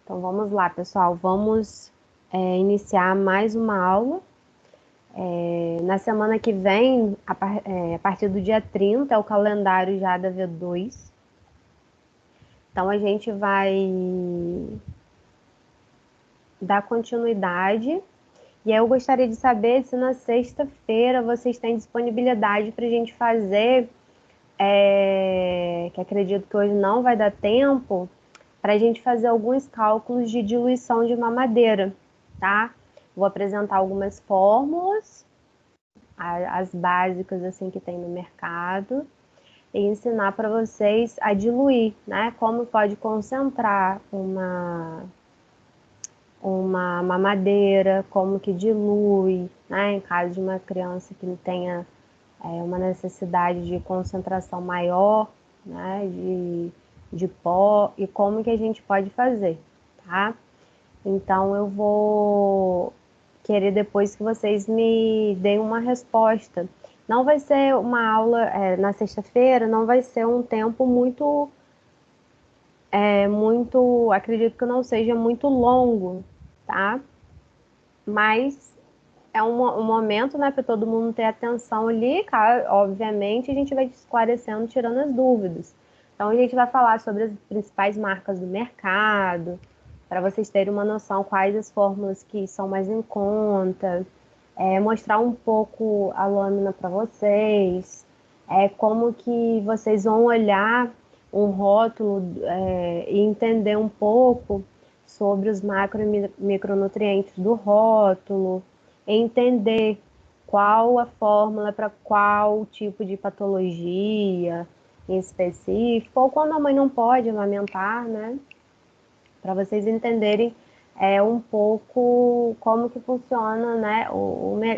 Então vamos lá, pessoal, vamos iniciar mais uma aula. Na semana que vem, a partir do dia 30, é o calendário já da V2. Então a gente vai dar continuidade. E aí eu gostaria de saber se na sexta-feira vocês têm disponibilidade para a gente fazer, que acredito que hoje não vai dar tempo, para a gente fazer alguns cálculos de diluição de mamadeira, tá? Vou apresentar algumas fórmulas, as básicas assim que tem no mercado, e ensinar para vocês a diluir, né? Como pode concentrar uma mamadeira, como que dilui, né? Em caso de uma criança que tenha uma necessidade de concentração maior, né? De pó, e como que a gente pode fazer, tá? Então eu vou querer depois que vocês me deem uma resposta. Não vai ser uma aula na sexta-feira, não vai ser um tempo muito, acredito que não seja muito longo, tá? Mas é um momento, né, para todo mundo ter atenção ali, cara, obviamente a gente vai esclarecendo, tirando as dúvidas. Então a gente vai falar sobre as principais marcas do mercado, para vocês terem uma noção quais as fórmulas que são mais em conta, mostrar um pouco a lâmina para vocês, como que vocês vão olhar um rótulo e entender um pouco sobre os macro e micronutrientes do rótulo, entender qual a fórmula para qual tipo de patologia em específico, ou quando a mãe não pode amamentar, né? Para vocês entenderem um pouco como que funciona, né,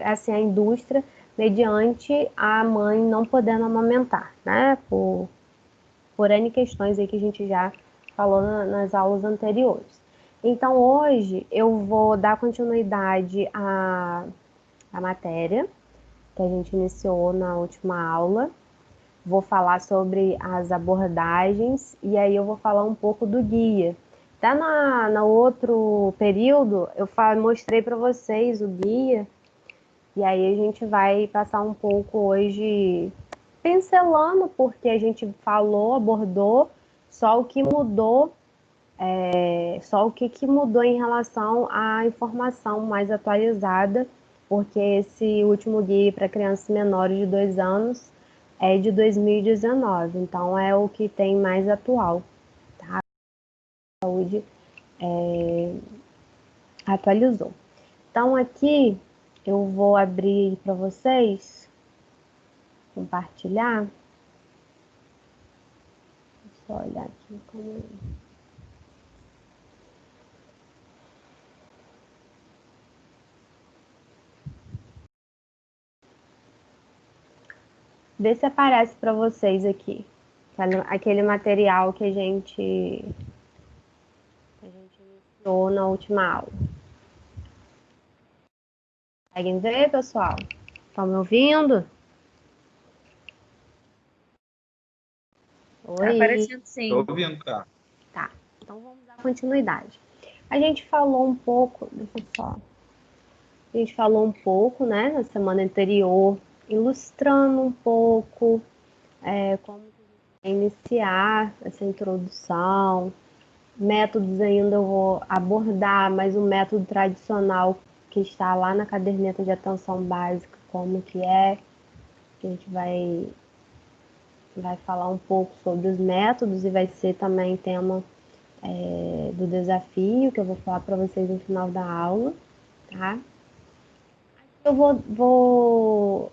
assim, a indústria mediante a mãe não podendo amamentar, né, por N questões aí que a gente já falou nas aulas anteriores. Então, hoje eu vou dar continuidade à matéria que a gente iniciou na última aula. Vou falar sobre as abordagens e aí eu vou falar um pouco do guia. Até no outro período eu mostrei para vocês o guia e aí a gente vai passar um pouco hoje pincelando, porque a gente falou, abordou, só o que mudou, só o que mudou em relação à informação mais atualizada, porque esse último guia para crianças menores de 2 anos é de 2019, então é o que tem mais atual, tá? A saúde atualizou. Então aqui eu vou abrir para vocês, compartilhar. Deixa eu olhar aqui como... Vê se aparece para vocês aqui, aquele material que a gente iniciou na última aula. Conseguem ver, pessoal? Estão me ouvindo? Oi. Tá aparecendo sim. Tô ouvindo, tá? Tá, então vamos dar continuidade. A gente falou um pouco, deixa eu só... A gente falou um pouco, né, na semana anterior, ilustrando um pouco como iniciar essa introdução. Métodos ainda eu vou abordar, mas o método tradicional que está lá na caderneta de atenção básica, como que é, que a gente vai falar um pouco sobre os métodos e vai ser também tema do desafio, que eu vou falar para vocês no final da aula, tá? Eu vou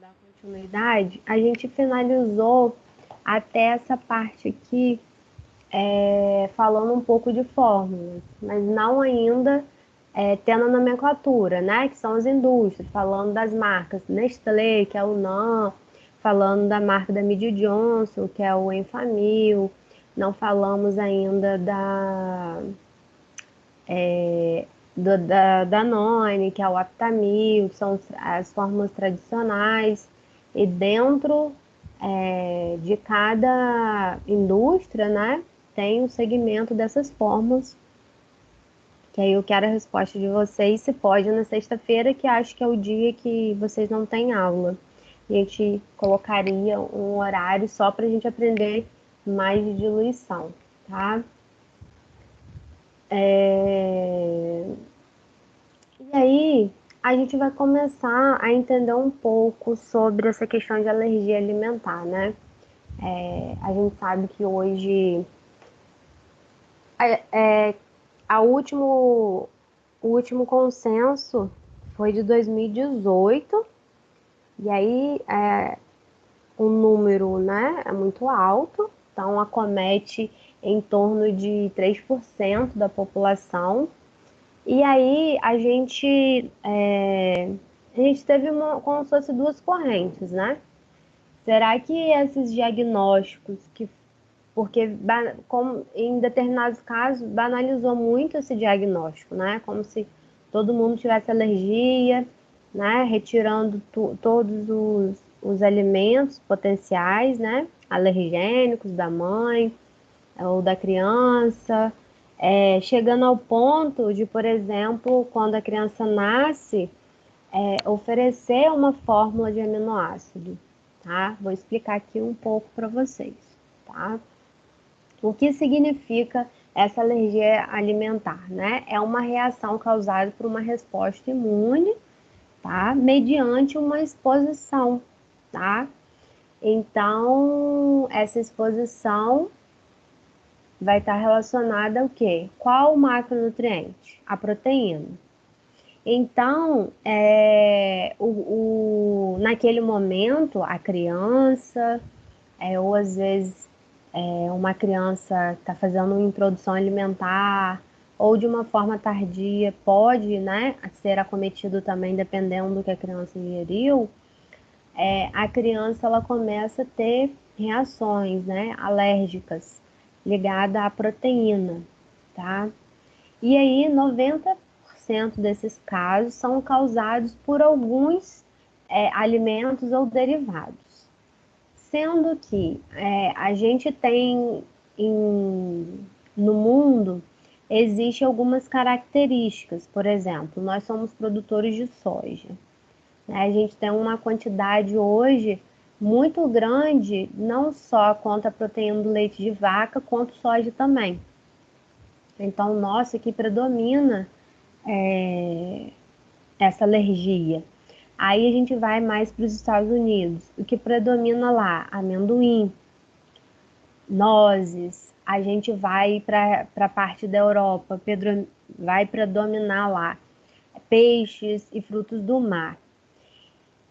dar continuidade. A gente finalizou até essa parte aqui falando um pouco de fórmulas, mas não ainda tendo a nomenclatura, né? Que são as indústrias, falando das marcas Nestlé, que é o NAN, falando da marca da Mead Johnson, que é o Enfamil, não falamos ainda da Danone, que é o Aptamil, que são as fórmulas tradicionais, e dentro de cada indústria, né, tem o segmento dessas formas, que aí eu quero a resposta de vocês, se pode na sexta-feira, que acho que é o dia que vocês não têm aula. A gente colocaria um horário só para a gente aprender mais de diluição, tá? E aí, a gente vai começar a entender um pouco sobre essa questão de alergia alimentar, né? A gente sabe que hoje a o último consenso foi de 2018, e aí o número, né, é muito alto, então acomete em torno de 3% da população. E aí a gente teve como se fosse duas correntes, né? Será que esses diagnósticos porque como em determinados casos banalizou muito esse diagnóstico, né? Como se todo mundo tivesse alergia, né? Retirando todos os alimentos potenciais, né? Alergênicos da mãe ou da criança, chegando ao ponto de, por exemplo, quando a criança nasce, oferecer uma fórmula de aminoácido, tá? Vou explicar aqui um pouco para vocês, tá? O que significa essa alergia alimentar, né? É uma reação causada por uma resposta imune, tá? Mediante uma exposição, tá? Então, essa exposição vai estar relacionada ao quê? Qual macronutriente? A proteína. Então, naquele momento, a criança, ou às vezes uma criança está fazendo uma introdução alimentar, ou de uma forma tardia, pode, né, ser acometido também, dependendo do que a criança ingeriu, a criança ela começa a ter reações, né, alérgicas ligadas à proteína, tá? E aí, 90% desses casos são causados por alguns alimentos ou derivados. Sendo que a gente tem no mundo, existem algumas características. Por exemplo, nós somos produtores de soja, né? A gente tem uma quantidade hoje muito grande, não só quanto a proteína do leite de vaca, quanto soja também. Então, nossa, que predomina essa alergia. Aí a gente vai mais para os Estados Unidos. O que predomina lá? Amendoim, nozes. A gente vai para a parte da Europa, vai predominar lá peixes e frutos do mar.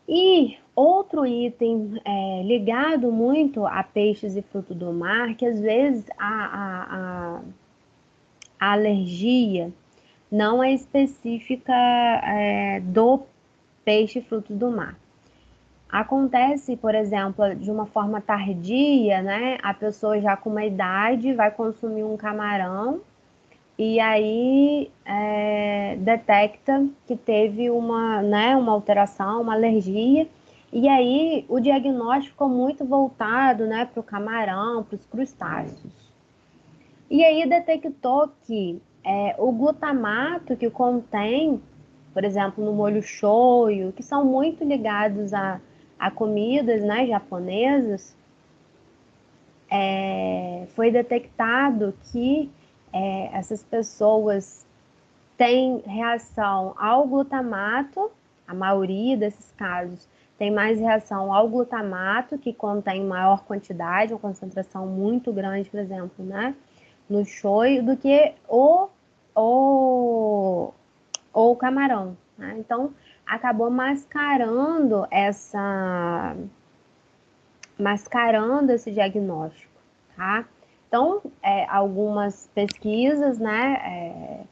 E outro item ligado muito a peixes e frutos do mar, que às vezes a alergia não é específica do peixe e frutos do mar. Acontece, por exemplo, de uma forma tardia, né? A pessoa já com uma idade vai consumir um camarão e aí detecta que teve uma alteração, uma alergia. E aí o diagnóstico ficou muito voltado, né, para o camarão, para os crustáceos. E aí detectou que o glutamato que contém, por exemplo, no molho shoyu, que são muito ligados a comidas, né, japonesas, foi detectado que essas pessoas têm reação ao glutamato, a maioria desses casos tem mais reação ao glutamato, que contém maior quantidade, uma concentração muito grande, por exemplo, né, no shoyu, do que o, o camarão, né? Então, acabou mascarando esse diagnóstico, tá? Então, algumas pesquisas, né,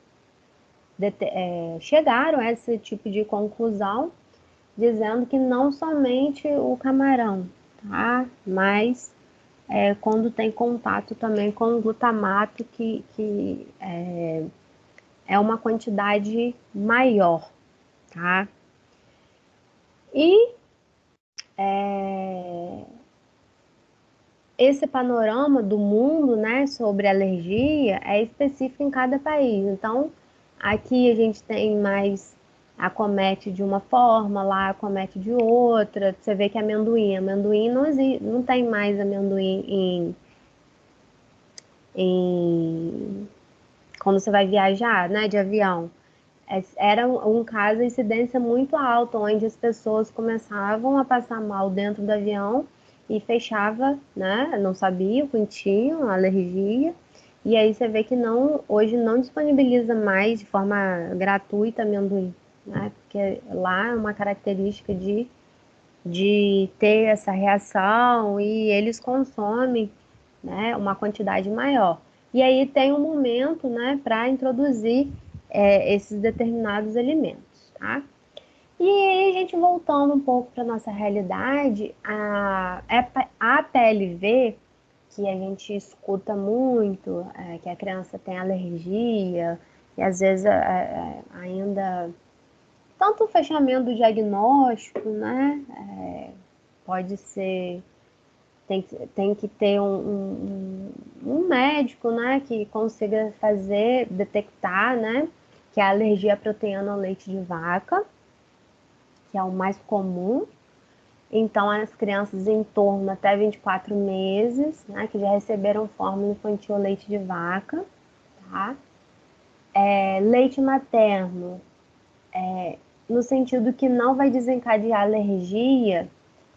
chegaram a esse tipo de conclusão, dizendo que não somente o camarão, tá? Mas quando tem contato também com o glutamato, que é uma quantidade maior, tá? E esse panorama do mundo, né, sobre alergia é específico em cada país. Então, aqui a gente tem mais acomete de uma forma, lá acomete de outra. Você vê que amendoim não existe, não tem mais amendoim em quando você vai viajar, né, de avião. Era um caso de incidência muito alto, onde as pessoas começavam a passar mal dentro do avião e fechava, né? Não sabia o que tinha, alergia. E aí você vê que não, hoje não disponibiliza mais de forma gratuita amendoim, né? Porque lá é uma característica de ter essa reação e eles consomem, né, uma quantidade maior. E aí tem um momento, né, para introduzir esses determinados alimentos, tá? E aí a gente voltando um pouco para nossa realidade, a PLV, que a gente escuta muito, que a criança tem alergia, e às vezes ainda tanto o fechamento do diagnóstico, né? Pode ser, tem que ter um médico, né, que consiga fazer, detectar, né, que é a alergia à proteína ao leite de vaca, que é o mais comum. Então, as crianças em torno até 24 meses, né, que já receberam fórmula infantil ao leite de vaca, tá? Leite materno, no sentido que não vai desencadear alergia,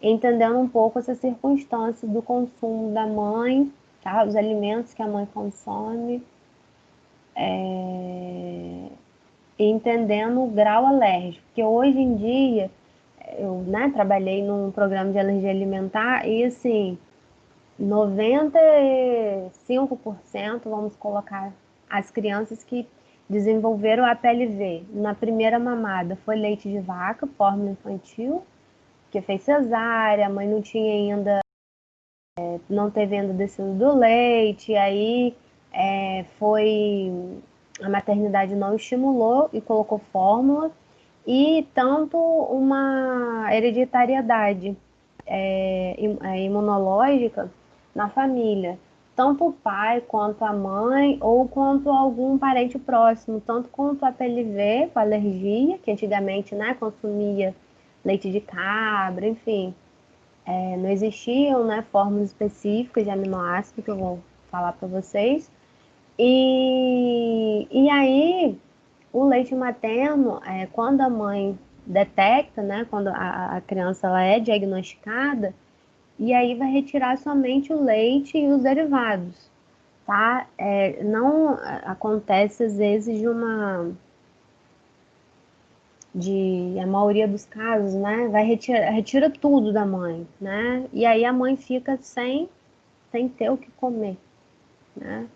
entendendo um pouco essa circunstância do consumo da mãe, tá? Os alimentos que a mãe consome, e entendendo o grau alérgico, porque hoje em dia eu, né, trabalhei num programa de alergia alimentar e assim, 95%, vamos colocar, as crianças que desenvolveram a PLV na primeira mamada foi leite de vaca, fórmula infantil, que fez cesárea, a mãe não tinha ainda, não teve ainda descido do leite, aí foi, a maternidade não estimulou e colocou fórmula, e tanto uma hereditariedade imunológica na família. Tanto o pai quanto a mãe ou quanto algum parente próximo, tanto quanto a PLV, com alergia, que antigamente, né, consumia leite de cabra, enfim. Não existiam, né, fórmulas específicas de aminoácido que eu vou falar para vocês. E aí, o leite materno, quando a mãe detecta, né, quando a criança ela é diagnosticada, e aí vai retirar somente o leite e os derivados, tá? Não acontece às vezes a maioria dos casos, né? Retira tudo da mãe, né? E aí a mãe fica sem ter o que comer, né?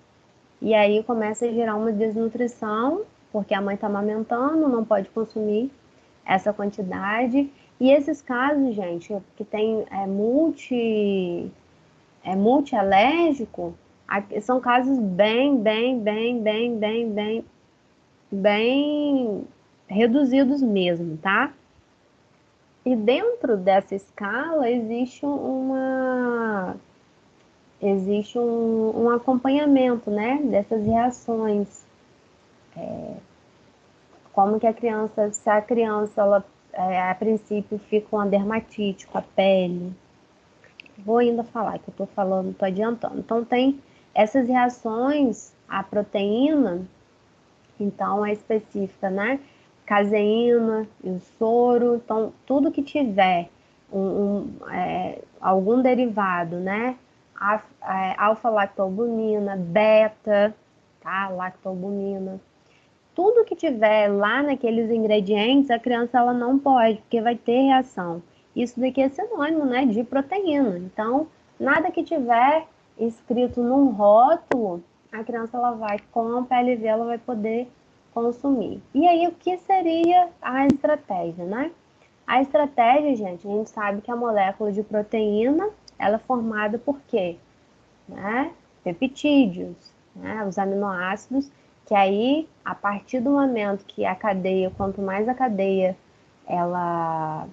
E aí começa a gerar uma desnutrição, porque a mãe está amamentando, não pode consumir essa quantidade. E esses casos, gente, que tem multialérgico, são casos bem reduzidos mesmo, tá? E dentro dessa escala existe um acompanhamento, né, dessas reações. Como que a criança, se a criança, ela, a princípio, fica com a dermatite, com a pele. Vou ainda falar, que eu tô falando, tô adiantando. Então, tem essas reações à proteína, então é específica, né? Caseína e o soro, então tudo que tiver algum derivado, né? Alfa-lactoalbumina, beta, tá? Lactoalbumina. Tudo que tiver lá naqueles ingredientes, a criança ela não pode, porque vai ter reação. Isso daqui é sinônimo, né, de proteína. Então, nada que tiver escrito num rótulo, a criança ela vai, com a PLV, ela vai poder consumir. E aí, o que seria a estratégia, né? A estratégia, gente, a gente sabe que a molécula de proteína, ela é formada por quê? Né? Peptídeos, né? Os aminoácidos, que aí, a partir do momento que a cadeia, quanto mais a cadeia ela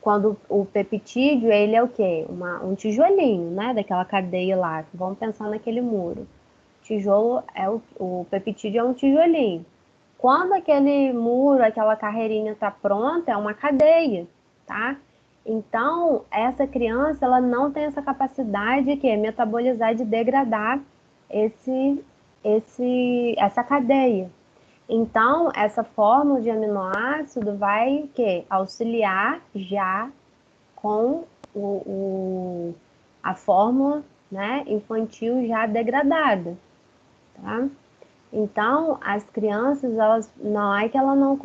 quando o peptídeo, ele é o quê? Um tijolinho, né? Daquela cadeia lá. Vamos pensar naquele muro. Tijolo o peptídeo é um tijolinho. Quando aquele muro, aquela carreirinha está pronta, é uma cadeia, tá? Então, essa criança, ela não tem essa capacidade de metabolizar, de degradar essa cadeia. Então, essa fórmula de aminoácido vai auxiliar já com a fórmula, né, infantil já degradada, tá? Então, as crianças, elas não é que ela não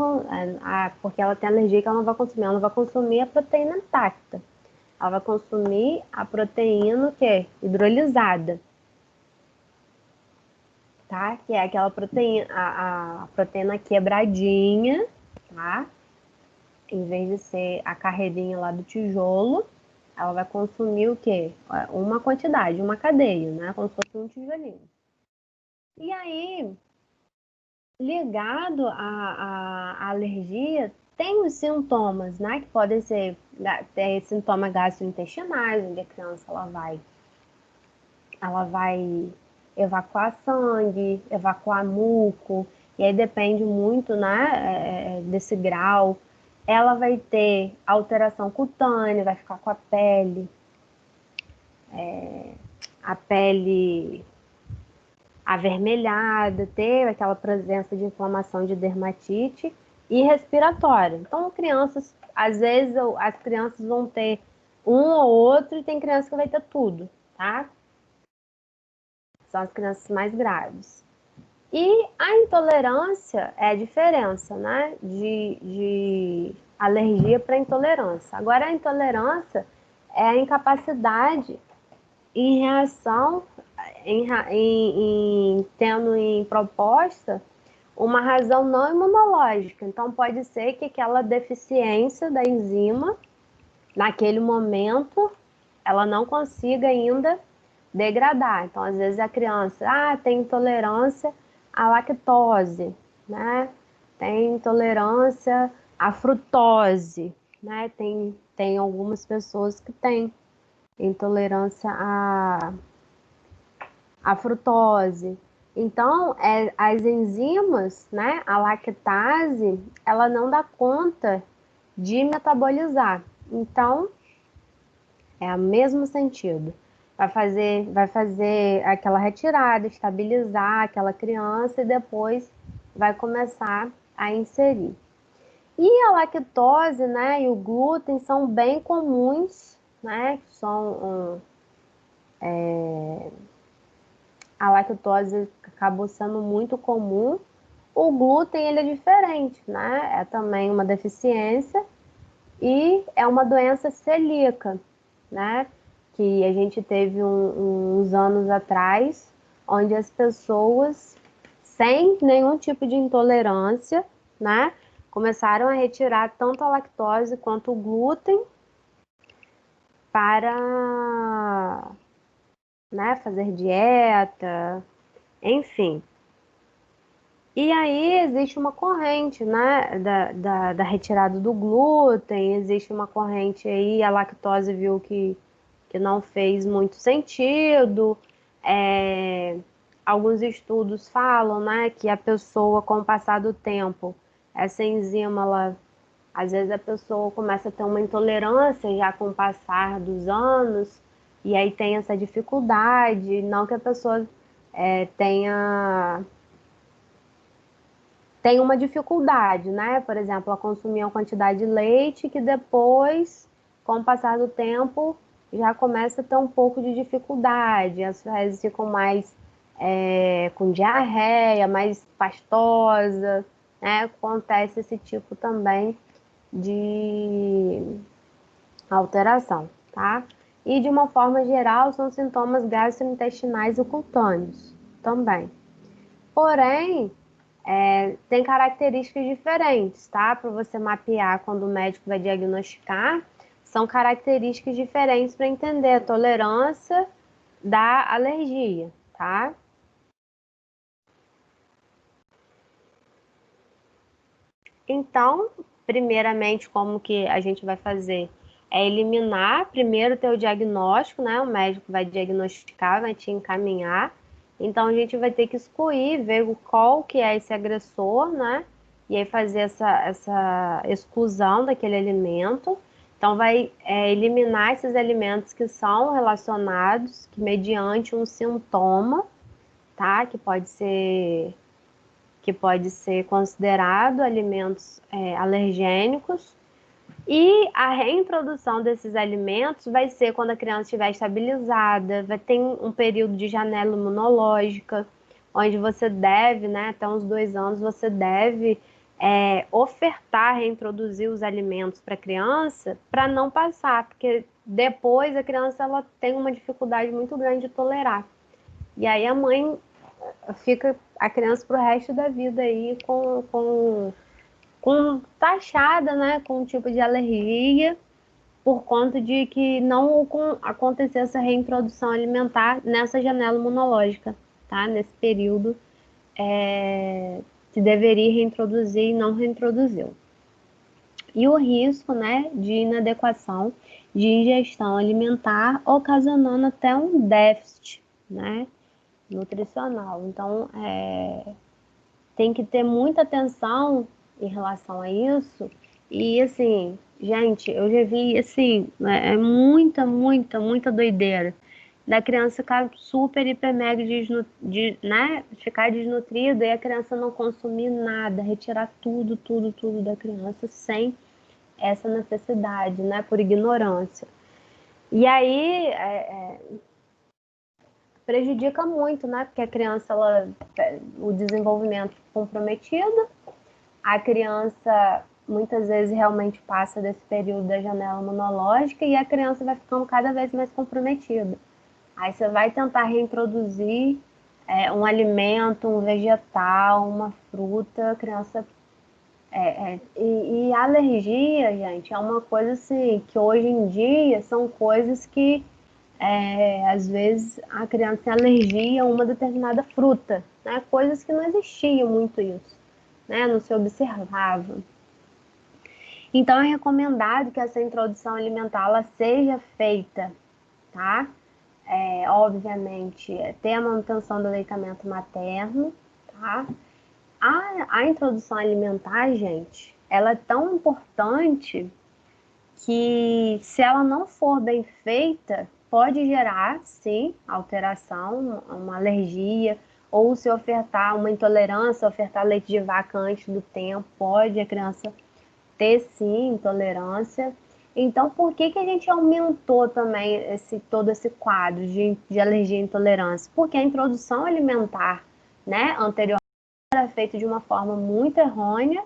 porque ela tem alergia que ela não vai consumir, ela não vai consumir a proteína intacta. Ela vai consumir a proteína hidrolisada, tá? Que é aquela proteína, a proteína quebradinha, tá? Em vez de ser a carreirinha lá do tijolo, ela vai consumir o quê? Uma quantidade, uma cadeia, né? Como se fosse um tijolinho. E aí, ligado à alergia, tem os sintomas, né? Que podem ser sintomas gastrointestinais, onde a criança ela vai evacuar sangue, evacuar muco, e aí depende muito, né, desse grau. Ela vai ter alteração cutânea, vai ficar com a pele avermelhada, ter aquela presença de inflamação de dermatite e respiratória. Então, crianças, às vezes as crianças vão ter um ou outro e tem criança que vai ter tudo, tá? São as crianças mais graves. E a intolerância é a diferença, né? De alergia para intolerância. Agora, a intolerância é a incapacidade em reação, tendo em proposta uma razão não imunológica. Então, pode ser que aquela deficiência da enzima, naquele momento, ela não consiga ainda degradar. Então, às vezes a criança tem intolerância à lactose, né? Tem intolerância à frutose, né? Tem algumas pessoas que têm intolerância à frutose. Então, as enzimas, né? A lactase, ela não dá conta de metabolizar. Então, é o mesmo sentido. Vai fazer aquela retirada, estabilizar aquela criança e depois vai começar a inserir. E a lactose, né, e o glúten são bem comuns, né? A lactose acabou sendo muito comum. O glúten, ele é diferente, né? É também uma deficiência e é uma doença celíaca, né? Que a gente teve uns anos atrás, onde as pessoas sem nenhum tipo de intolerância, né? Começaram a retirar tanto a lactose quanto o glúten para, né, fazer dieta, enfim. E aí existe uma corrente, né, da retirada do glúten, existe uma corrente aí, a lactose viu que não fez muito sentido. É, alguns estudos falam, né, que a pessoa, com o passar do tempo, essa enzima, às vezes a pessoa começa a ter uma intolerância já com o passar dos anos, e aí tem essa dificuldade, não que a pessoa tem uma dificuldade, né? Por exemplo, ela consumir uma quantidade de leite que depois, com o passar do tempo, já começa a ter um pouco de dificuldade. As vezes ficam mais com diarreia, mais pastosa, né? Acontece esse tipo também de alteração, tá? E de uma forma geral, são sintomas gastrointestinais e cutâneos também. Porém, tem características diferentes, tá? Para você mapear quando o médico vai diagnosticar, são características diferentes para entender a tolerância da alergia, tá? Então, primeiramente, como que a gente vai fazer é eliminar, primeiro ter o diagnóstico, né? O médico vai diagnosticar, vai te encaminhar. Então a gente vai ter que excluir, ver qual que é esse agressor, né? E aí fazer essa exclusão daquele alimento. Então vai eliminar esses alimentos que são relacionados, que mediante um sintoma, tá? Que pode ser considerado alimentos alergênicos. E a reintrodução desses alimentos vai ser quando a criança estiver estabilizada, vai ter um período de janela imunológica, onde você deve, né, até uns 2 anos, você deve ofertar, reintroduzir os alimentos para a criança, para não passar, porque depois a criança ela tem uma dificuldade muito grande de tolerar. E aí a mãe fica a criança para o resto da vida aí com taxada, né, com um tipo de alergia, por conta de que não aconteceu essa reintrodução alimentar nessa janela imunológica, tá? Nesse período que deveria reintroduzir e não reintroduziu. E o risco, né, de inadequação de ingestão alimentar, ocasionando até um déficit, né, nutricional. Então, tem que ter muita atenção em relação a isso. E assim, gente, eu já vi assim, é muita doideira. Da criança ficar super, hiper, mega né? Ficar desnutrida e a criança não consumir nada, retirar tudo da criança sem essa necessidade, né? Por ignorância. E aí prejudica muito, né? Porque a criança, o desenvolvimento comprometido, a criança muitas vezes realmente passa desse período da janela imunológica e a criança vai ficando cada vez mais comprometida. Aí você vai tentar reintroduzir um alimento, um vegetal, uma fruta, a criança. E a alergia, gente, é uma coisa assim, que hoje em dia são coisas que às vezes a criança tem alergia a uma determinada fruta, né? Coisas que não existiam muito isso, né? Não se observava. Então é recomendado que essa introdução alimentar ela seja feita, tá? Obviamente, ter a manutenção do aleitamento materno, tá? A introdução alimentar, gente, ela é tão importante que se ela não for bem feita, pode gerar, sim, alteração, uma alergia, ou se ofertar uma intolerância, ofertar leite de vaca antes do tempo, pode a criança ter, sim, intolerância. Então, por que que a gente aumentou também todo esse quadro de alergia e intolerância? Porque a introdução alimentar, né, anterior era feita de uma forma muito errônea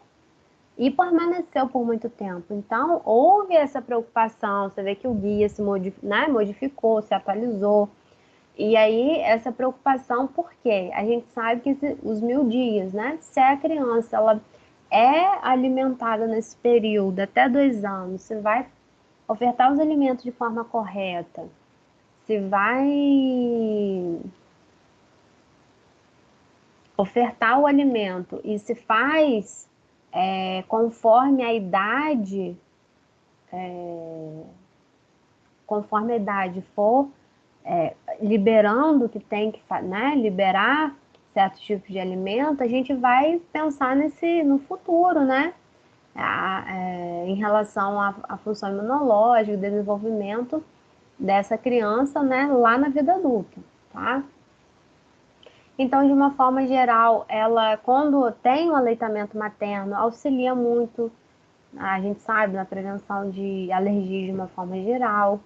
e permaneceu por muito tempo. Então, houve essa preocupação, você vê que o guia né, modificou, se atualizou. E aí, essa preocupação, por quê? A gente sabe que os 1.000 dias, né? Se a criança ela é alimentada nesse período, até 2 anos, você vai ofertar os alimentos de forma correta, se vai ofertar o alimento e se faz conforme a idade, conforme a idade for liberando o que tem que, né, liberar certos tipos de alimento, a gente vai pensar no futuro, né? Em relação à função imunológica, desenvolvimento dessa criança, né, lá na vida adulta, tá? Então, de uma forma geral, ela, quando tem o aleitamento materno, auxilia muito, a gente sabe, na prevenção de alergias de uma forma geral,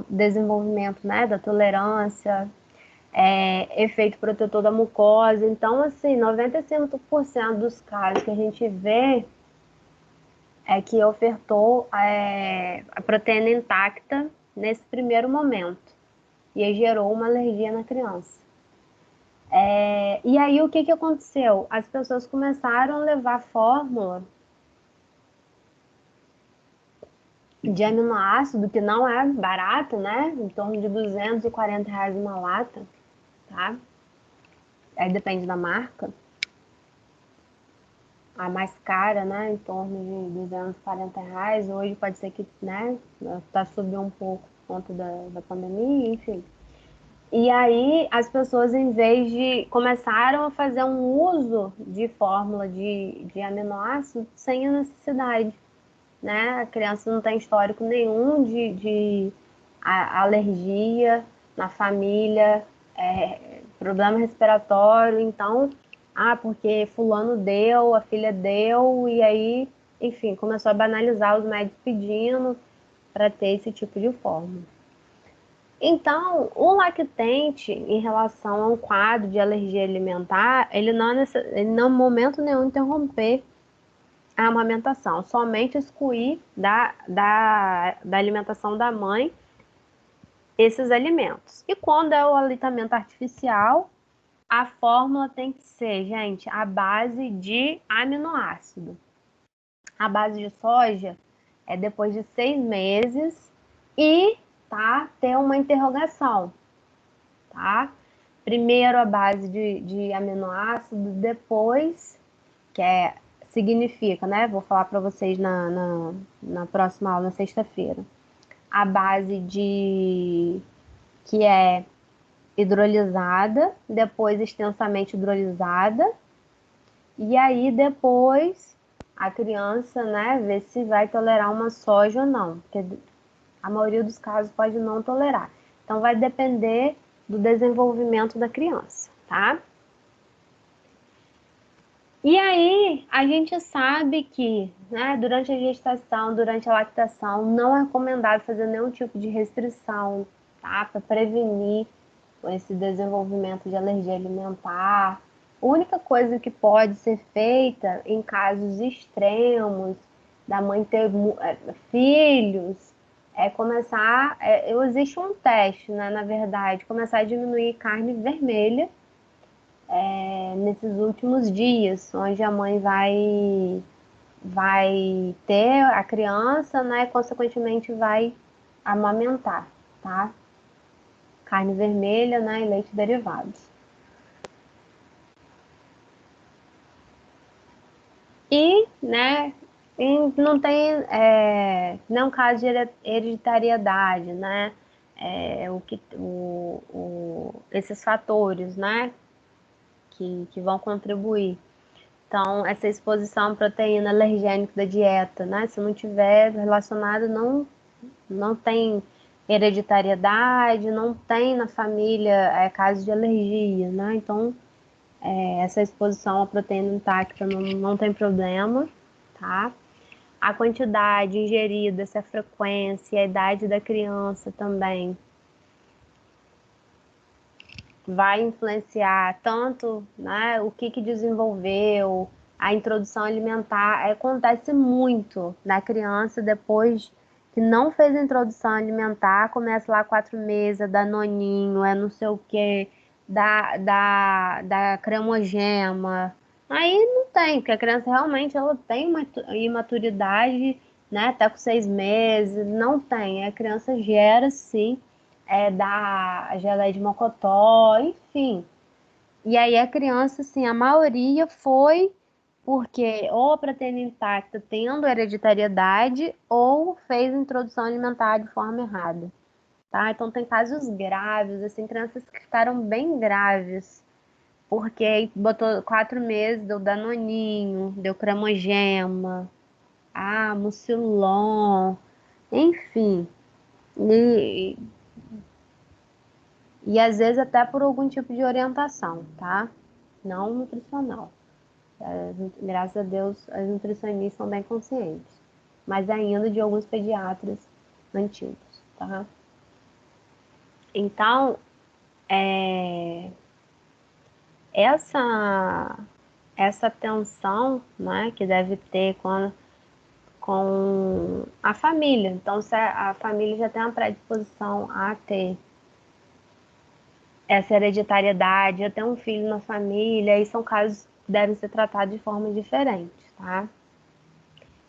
desenvolvimento, né, da tolerância, efeito protetor da mucosa. Então, assim, 95% dos casos que a gente vê é que ofertou a proteína intacta nesse primeiro momento. E aí gerou uma alergia na criança. E aí o que aconteceu? As pessoas começaram a levar fórmula de aminoácido, que não é barato, né? Em torno de R$ 240 uma lata, tá? Aí depende da marca. a mais cara, né, em torno de R$ 240. Hoje pode ser que, né, tá subindo um pouco por conta da pandemia, enfim. E aí as pessoas, em vez de começaram a fazer um uso de fórmula de aminoácidos sem a necessidade, né? A criança não tem histórico nenhum de alergia na família, problema respiratório, então, porque fulano deu, a filha deu, e aí, enfim, começou a banalizar os médicos pedindo para ter esse tipo de fórmula. Então, o lactente, em relação a um quadro de alergia alimentar, ele não, ele não, em momento nenhum, interromper a amamentação, somente excluir da alimentação da mãe esses alimentos. E quando é o aleitamento artificial, a fórmula tem que ser, gente, a base de aminoácido. A base de soja é depois de 6 meses e ter uma interrogação, tá? Primeiro a base de aminoácido, depois, significa, né? Vou falar para vocês na próxima aula, na sexta-feira. A base que é hidrolisada, depois extensamente hidrolisada, e aí depois a criança, né, vê se vai tolerar uma soja ou não, porque a maioria dos casos pode não tolerar. Então vai depender do desenvolvimento da criança, tá? E aí, a gente sabe que, né, durante a gestação, durante a lactação, não é recomendado fazer nenhum tipo de restrição, tá? Para prevenir esse desenvolvimento de alergia alimentar. A única coisa que pode ser feita em casos extremos, da mãe ter filhos, é começar. Existe um teste, né, na verdade, começar a diminuir carne vermelha nesses últimos dias, onde a mãe vai ter a criança, né, e consequentemente vai amamentar, tá? Carne vermelha, né, e leite derivados. E, né, não tem nenhum caso de hereditariedade, né? Esses fatores, né, que vão contribuir. Então, essa exposição à proteína alergênica da dieta, né? Se não tiver relacionado, não tem hereditariedade, não tem na família casos de alergia, né? Então, essa exposição à proteína intacta não tem problema, tá? A quantidade ingerida, se a frequência, a idade da criança também vai influenciar tanto, né, o que desenvolveu, a introdução alimentar. Acontece muito na criança depois que não fez a introdução alimentar, começa lá 4 meses, dá noninho, não sei o que, da cremogema. Aí não tem, porque a criança realmente ela tem uma imaturidade, né, até com 6 meses, não tem. A criança gera sim da geleia de mocotó, enfim. E aí a criança, assim, a maioria foi porque ou a proteína intacta tendo hereditariedade ou fez introdução alimentar de forma errada, tá? Então tem casos graves, assim, crianças que ficaram bem graves, porque botou 4 meses, deu danoninho, deu cremogema, mucilon, enfim. E às vezes até por algum tipo de orientação, tá? Não nutricional. Graças a Deus, as nutricionistas são bem conscientes. Mas ainda de alguns pediatras antigos, tá? Então, essa, essa atenção, né, que deve ter com a família. Então, se a família já tem uma predisposição a ter essa hereditariedade, eu tenho um filho na família, e são casos que devem ser tratados de forma diferente, tá?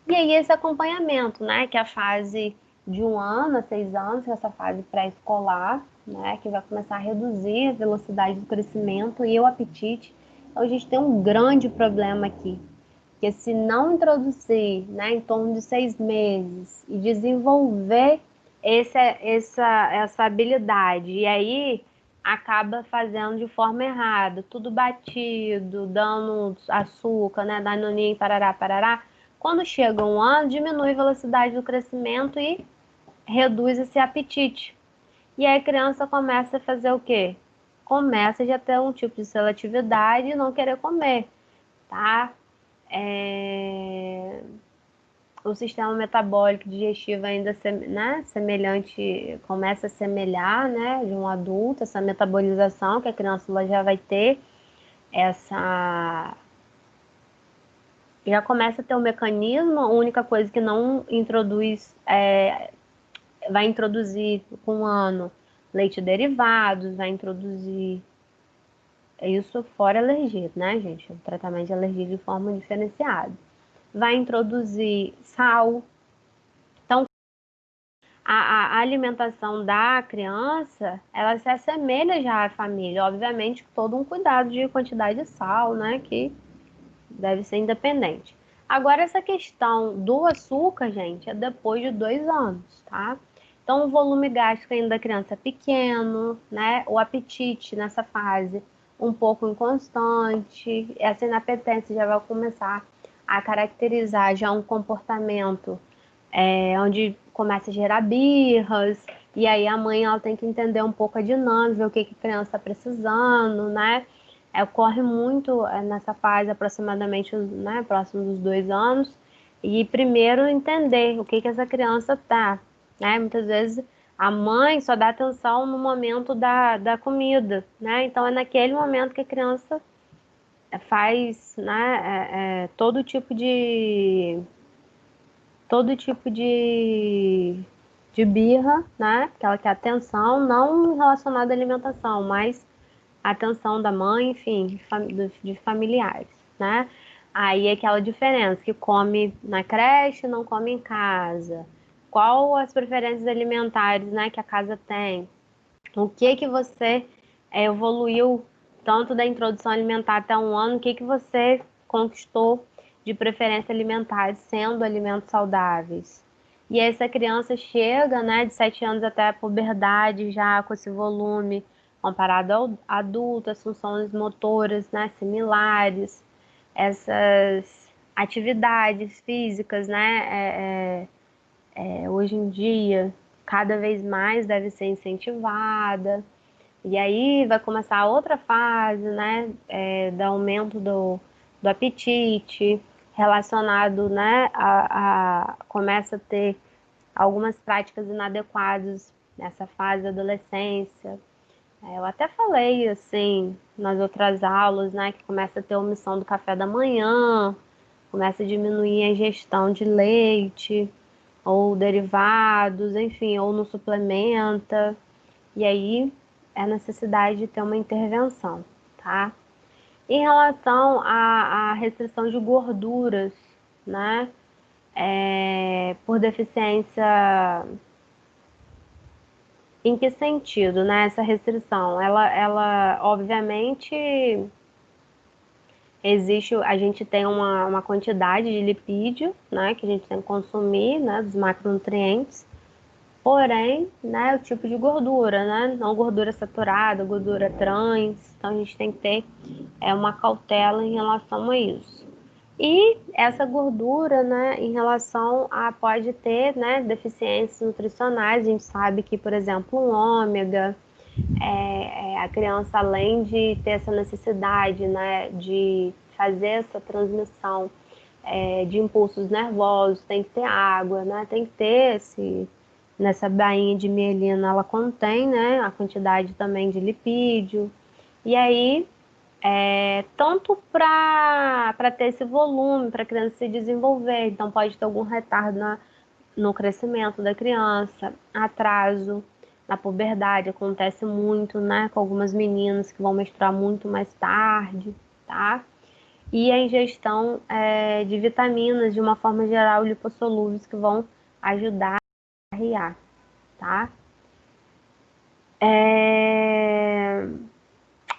E aí esse acompanhamento, né, que é a fase de 1 ano a 6 anos, que é essa fase pré-escolar, né, que vai começar a reduzir a velocidade do crescimento e o apetite. Então a gente tem um grande problema aqui, que se não introduzir, né, em torno de 6 meses e desenvolver essa habilidade, e aí acaba fazendo de forma errada, tudo batido, dando açúcar, né, danoninho, parará, parará. Quando chega um ano, diminui a velocidade do crescimento e reduz esse apetite. E aí a criança começa a fazer o quê? Começa já a ter um tipo de seletividade e não querer comer, tá? É, o sistema metabólico digestivo ainda, né, semelhante, começa a semelhar, né, de um adulto, essa metabolização que a criança ela já vai ter, essa já começa a ter um mecanismo, a única coisa que não introduz, vai introduzir com um ano leite derivados, vai introduzir isso fora alergia, né, gente? O tratamento de alergia de forma diferenciada. Vai introduzir sal. Então, a alimentação da criança, ela se assemelha já à família. Obviamente, com todo um cuidado de quantidade de sal, né? Que deve ser independente. Agora, essa questão do açúcar, gente, é depois de 2 anos, tá? Então, o volume gástrico ainda da criança é pequeno, né? O apetite nessa fase um pouco inconstante. Essa inapetência já vai começar a caracterizar já um comportamento onde começa a gerar birras, e aí a mãe ela tem que entender um pouco a dinâmica, o que, que a criança está precisando, né? Ocorre muito nessa fase, aproximadamente, né, próximo dos 2 anos, e primeiro entender o que, que essa criança tá, né? Muitas vezes a mãe só dá atenção no momento da comida, né? Então é naquele momento que a criança faz, né, todo tipo de birra, né? Que ela quer atenção, não relacionada à alimentação, mas atenção da mãe, enfim, de familiares, né? Aí é aquela diferença, que come na creche, não come em casa. Qual as preferências alimentares, né, que a casa tem? O que que você evoluiu tanto da introdução alimentar até um ano? O que que você conquistou de preferência alimentar, sendo alimentos saudáveis? E aí, essa criança chega, né, de 7 anos até a puberdade, já com esse volume, comparado ao adulto, as funções motoras, né, similares, essas atividades físicas, né, hoje em dia, cada vez mais deve ser incentivada. E aí vai começar outra fase, né, do aumento do apetite, relacionado, né, começa a ter algumas práticas inadequadas nessa fase da adolescência. Eu até falei, assim, nas outras aulas, né, que começa a ter omissão do café da manhã, começa a diminuir a ingestão de leite, ou derivados, enfim, ou não suplementa. E aí é necessidade de ter uma intervenção, tá? Em relação à restrição de gorduras, né? Por deficiência, em que sentido, né? Essa restrição, ela obviamente existe, a gente tem uma quantidade de lipídio, né? Que a gente tem que consumir, né? Dos macronutrientes. Porém, né, o tipo de gordura, né? Não gordura saturada, gordura trans. Então a gente tem que ter uma cautela em relação a isso. E essa gordura, né, em relação a pode ter, né, deficiências nutricionais. A gente sabe que, por exemplo, um ômega, a criança, além de ter essa necessidade, né, de fazer essa transmissão de impulsos nervosos, tem que ter água, né, tem que ter nessa bainha de mielina, ela contém, né, a quantidade também de lipídio. E aí, tanto para ter esse volume, para a criança se desenvolver, então pode ter algum retardo no crescimento da criança, atraso na puberdade, acontece muito, né, com algumas meninas que vão menstruar muito mais tarde, tá? E a ingestão de vitaminas, de uma forma geral, lipossolúveis, que vão ajudar a riar, tá?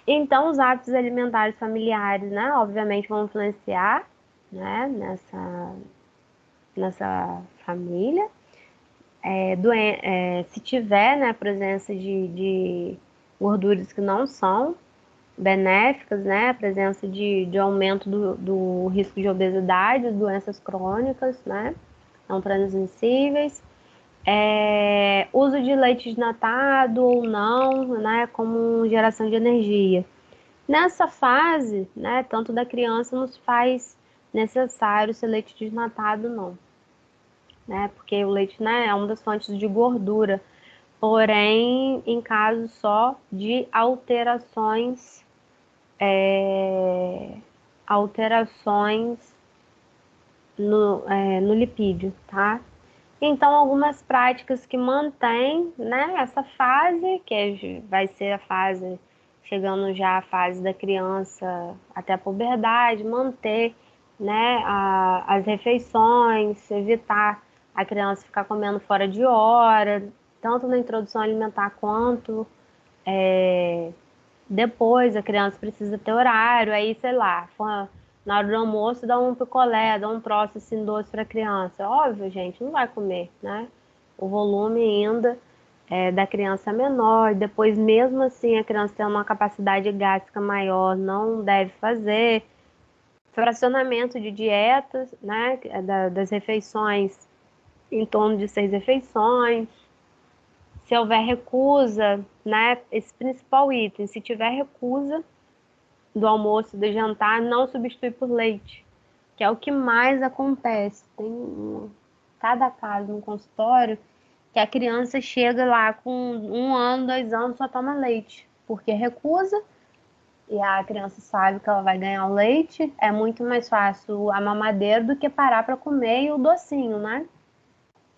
Então, os hábitos alimentares familiares, né, obviamente vão influenciar, né, nessa família. Se tiver, né, presença de gorduras que não são benéficas, né, a presença de aumento do risco de obesidade, doenças crônicas, né, não transmissíveis. Uso de leite desnatado ou não, né, como geração de energia. Nessa fase, né, tanto da criança nos faz necessário ser leite desnatado, não, né, porque o leite, né, é uma das fontes de gordura, porém, em caso só de alterações no lipídio, tá? Então, algumas práticas que mantêm, né, essa fase, vai ser a fase, chegando já à fase da criança até a puberdade, manter, né, as refeições, evitar a criança ficar comendo fora de hora, tanto na introdução alimentar quanto depois. A criança precisa ter horário, aí, sei lá, na hora do almoço dá um picolé, dá um troço assim doce para a criança. Óbvio, gente, não vai comer, né? O volume ainda da criança é menor, depois mesmo assim a criança tem uma capacidade gástrica maior, não deve fazer. Fracionamento de dietas, né? Das refeições em torno de 6 refeições. Se houver recusa, né? Esse principal item, se tiver recusa do almoço, do jantar, não substitui por leite, que é o que mais acontece. Tem cada caso no consultório que a criança chega lá com 1 ano, 2 anos, só toma leite, porque recusa, e a criança sabe que ela vai ganhar o leite. É muito mais fácil a mamadeira do que parar para comer e o docinho, né?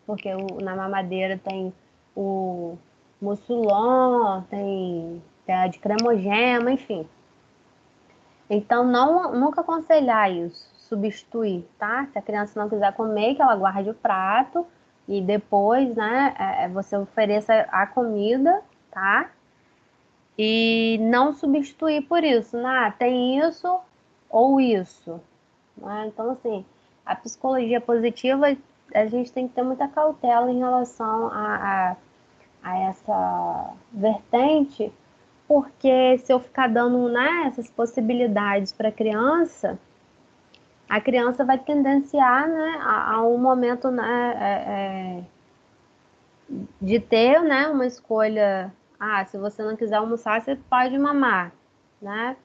Porque na mamadeira tem o Mucilon, tem a de cremogema, enfim. Então, nunca aconselhar isso, substituir, tá? Se a criança não quiser comer, que ela guarde o prato e depois, né, você ofereça a comida, tá? E não substituir por isso, né? Tem isso ou isso, né? Então, assim, a psicologia positiva, a gente tem que ter muita cautela em relação a essa vertente, porque se eu ficar dando, né, essas possibilidades para a criança vai tendenciar, né, a um momento, né, de ter, né, uma escolha. Ah, se você não quiser almoçar, você pode mamar, né?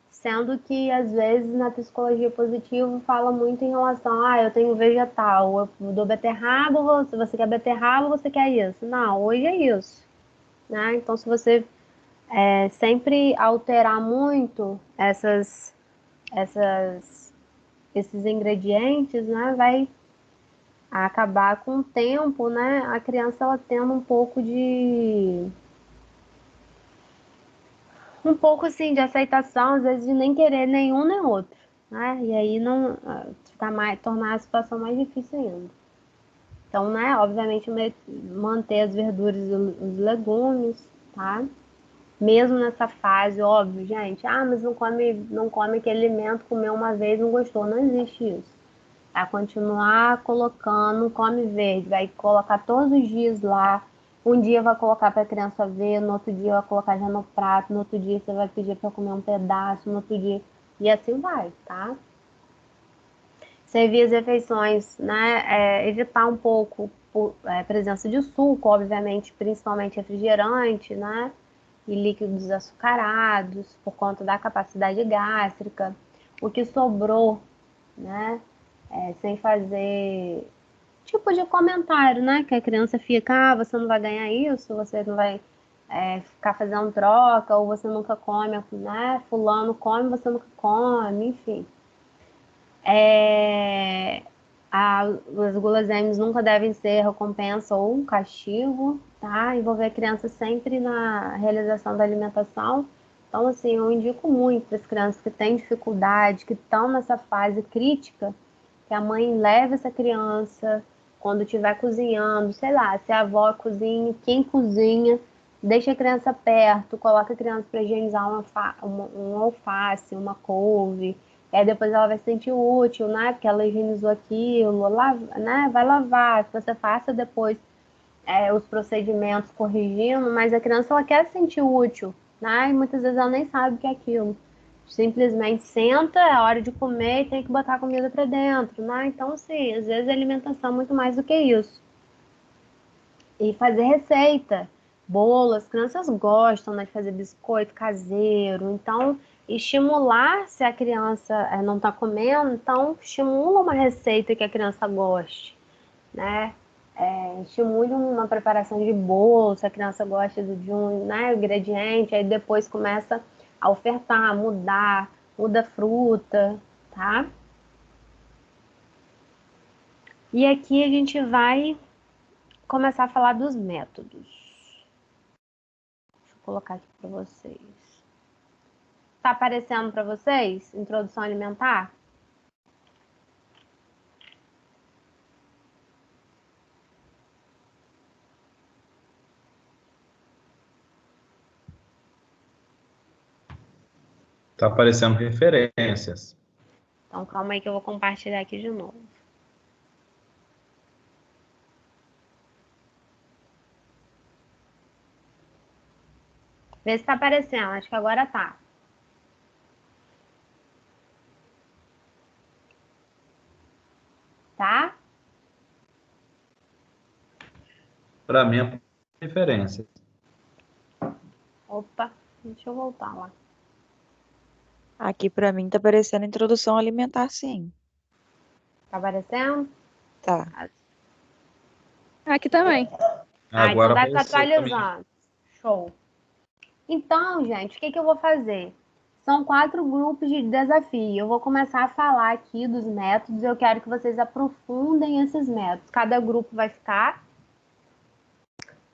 Sendo que, às vezes, na psicologia positiva fala muito em relação, eu tenho vegetal, eu dou beterraba, se você quer beterraba, você quer isso. Não, hoje é isso, né? Então, se você sempre alterar muito essas, esses ingredientes, né, vai acabar com o tempo, né, a criança ela tendo um pouco assim de aceitação, às vezes de nem querer nenhum nem outro, né, e aí não tornar a situação mais difícil ainda. Então, né, obviamente manter as verduras e os legumes, tá? Mesmo nessa fase, óbvio, gente, mas não come aquele alimento, comeu uma vez, não gostou, não existe isso. Vai continuar colocando, come verde, vai colocar todos os dias lá. Um dia vai colocar para a criança ver, no outro dia vai colocar já no prato, no outro dia você vai pedir para comer um pedaço, no outro dia, e assim vai, tá? Servir as refeições, né? Evitar um pouco a presença de suco, obviamente, principalmente refrigerante, né? E líquidos açucarados, por conta da capacidade gástrica. O que sobrou, né? Sem fazer tipo de comentário, né? Que a criança fica, você não vai ganhar isso, você não vai ficar fazendo troca, ou você nunca come, né? Fulano come, você nunca come, enfim. É, os guloseimas nunca devem ser recompensa ou um castigo, tá? Envolver a criança sempre na realização da alimentação. Então, assim, eu indico muito para as crianças que têm dificuldade, que estão nessa fase crítica, que a mãe leve essa criança quando estiver cozinhando, sei lá, se a avó cozinha, quem cozinha, deixa a criança perto, coloca a criança para higienizar um alface, uma couve, E aí depois ela vai se sentir útil, né? Porque ela higienizou aquilo, né? Vai lavar, que você faça depois os procedimentos corrigindo, mas a criança ela quer se sentir útil, né? E muitas vezes ela nem sabe o que é aquilo. Simplesmente senta, é hora de comer e tem que botar a comida para dentro, né? Então, assim, às vezes a alimentação é muito mais do que isso. E fazer receita, bolo, as crianças gostam, né, de fazer biscoito caseiro. Então, estimular se a criança não está comendo, então estimula uma receita que a criança goste, né? Estimule uma preparação de bolo, se a criança gosta de um, né, ingrediente, aí depois começa a ofertar, muda fruta, tá? E aqui a gente vai começar a falar dos métodos. Deixa eu colocar aqui para vocês. Tá aparecendo para vocês? Introdução alimentar? Tá aparecendo referências. Então calma aí que eu vou compartilhar aqui de novo. Vê se tá aparecendo, acho que agora tá. Tá? Para mim, é referências. Opa, deixa eu voltar lá. Aqui para mim tá aparecendo introdução alimentar, sim. Tá aparecendo? Tá. Aqui também. Então Agora deve estar apareceu pra mim. atualizando. Show. Então, gente, o que eu vou fazer? São 4 grupos de desafio. Eu vou começar a falar aqui dos métodos. Eu quero que vocês aprofundem esses métodos. Cada grupo vai ficar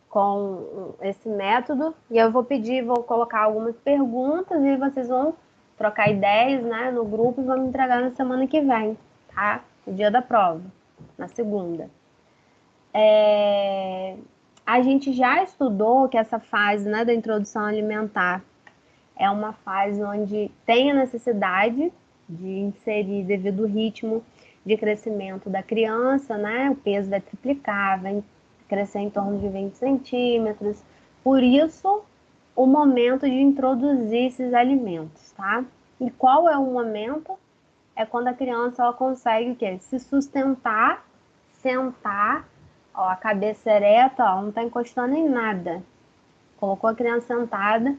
com esse método. E eu vou colocar algumas perguntas e vocês vão trocar ideias, né, no grupo e vão me entregar na semana que vem, tá? No dia da prova, na segunda. A gente já estudou que essa fase, né, da introdução alimentar é uma fase onde tem a necessidade de inserir devido ao ritmo de crescimento da criança, né? O peso vai triplicar, vai crescer em torno de 20 centímetros. Por isso, o momento de introduzir esses alimentos, tá? E qual é o momento? É quando a criança ela consegue o quê? Se sustentar, sentar, ó, a cabeça ereta, ó, não está encostando em nada. Colocou a criança sentada,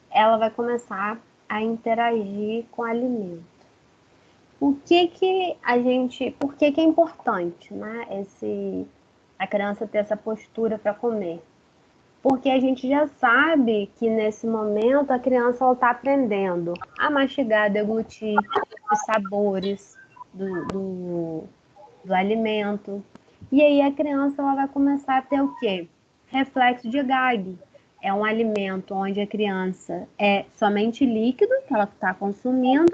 ela vai começar a interagir com o alimento. Por que é importante, né, a criança ter essa postura para comer? Porque a gente já sabe que nesse momento a criança está aprendendo a mastigar, deglutir os sabores do alimento. E aí a criança ela vai começar a ter o quê? Reflexo de gag. É um alimento onde a criança é somente líquido que ela está consumindo,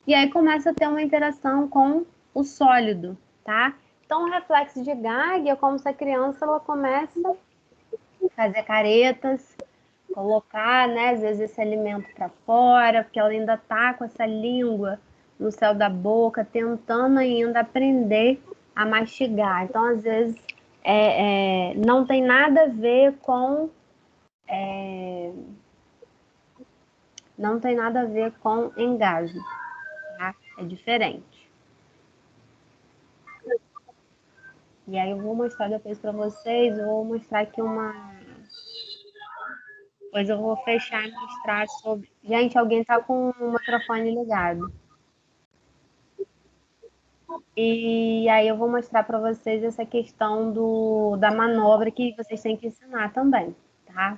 e aí começa a ter uma interação com o sólido, tá? Então, o reflexo de gag é como se a criança ela começa a fazer caretas, colocar, né, às vezes esse alimento para fora, porque ela ainda tá com essa língua no céu da boca, tentando ainda aprender a mastigar. Então, às vezes, não tem nada a ver com não tem nada a ver com engasgo, tá? É diferente. E aí eu vou mostrar depois para vocês, eu vou mostrar aqui Depois eu vou fechar e mostrar sobre... Gente, alguém tá com o microfone ligado. E aí eu vou mostrar para vocês essa questão da manobra que vocês têm que ensinar também, tá?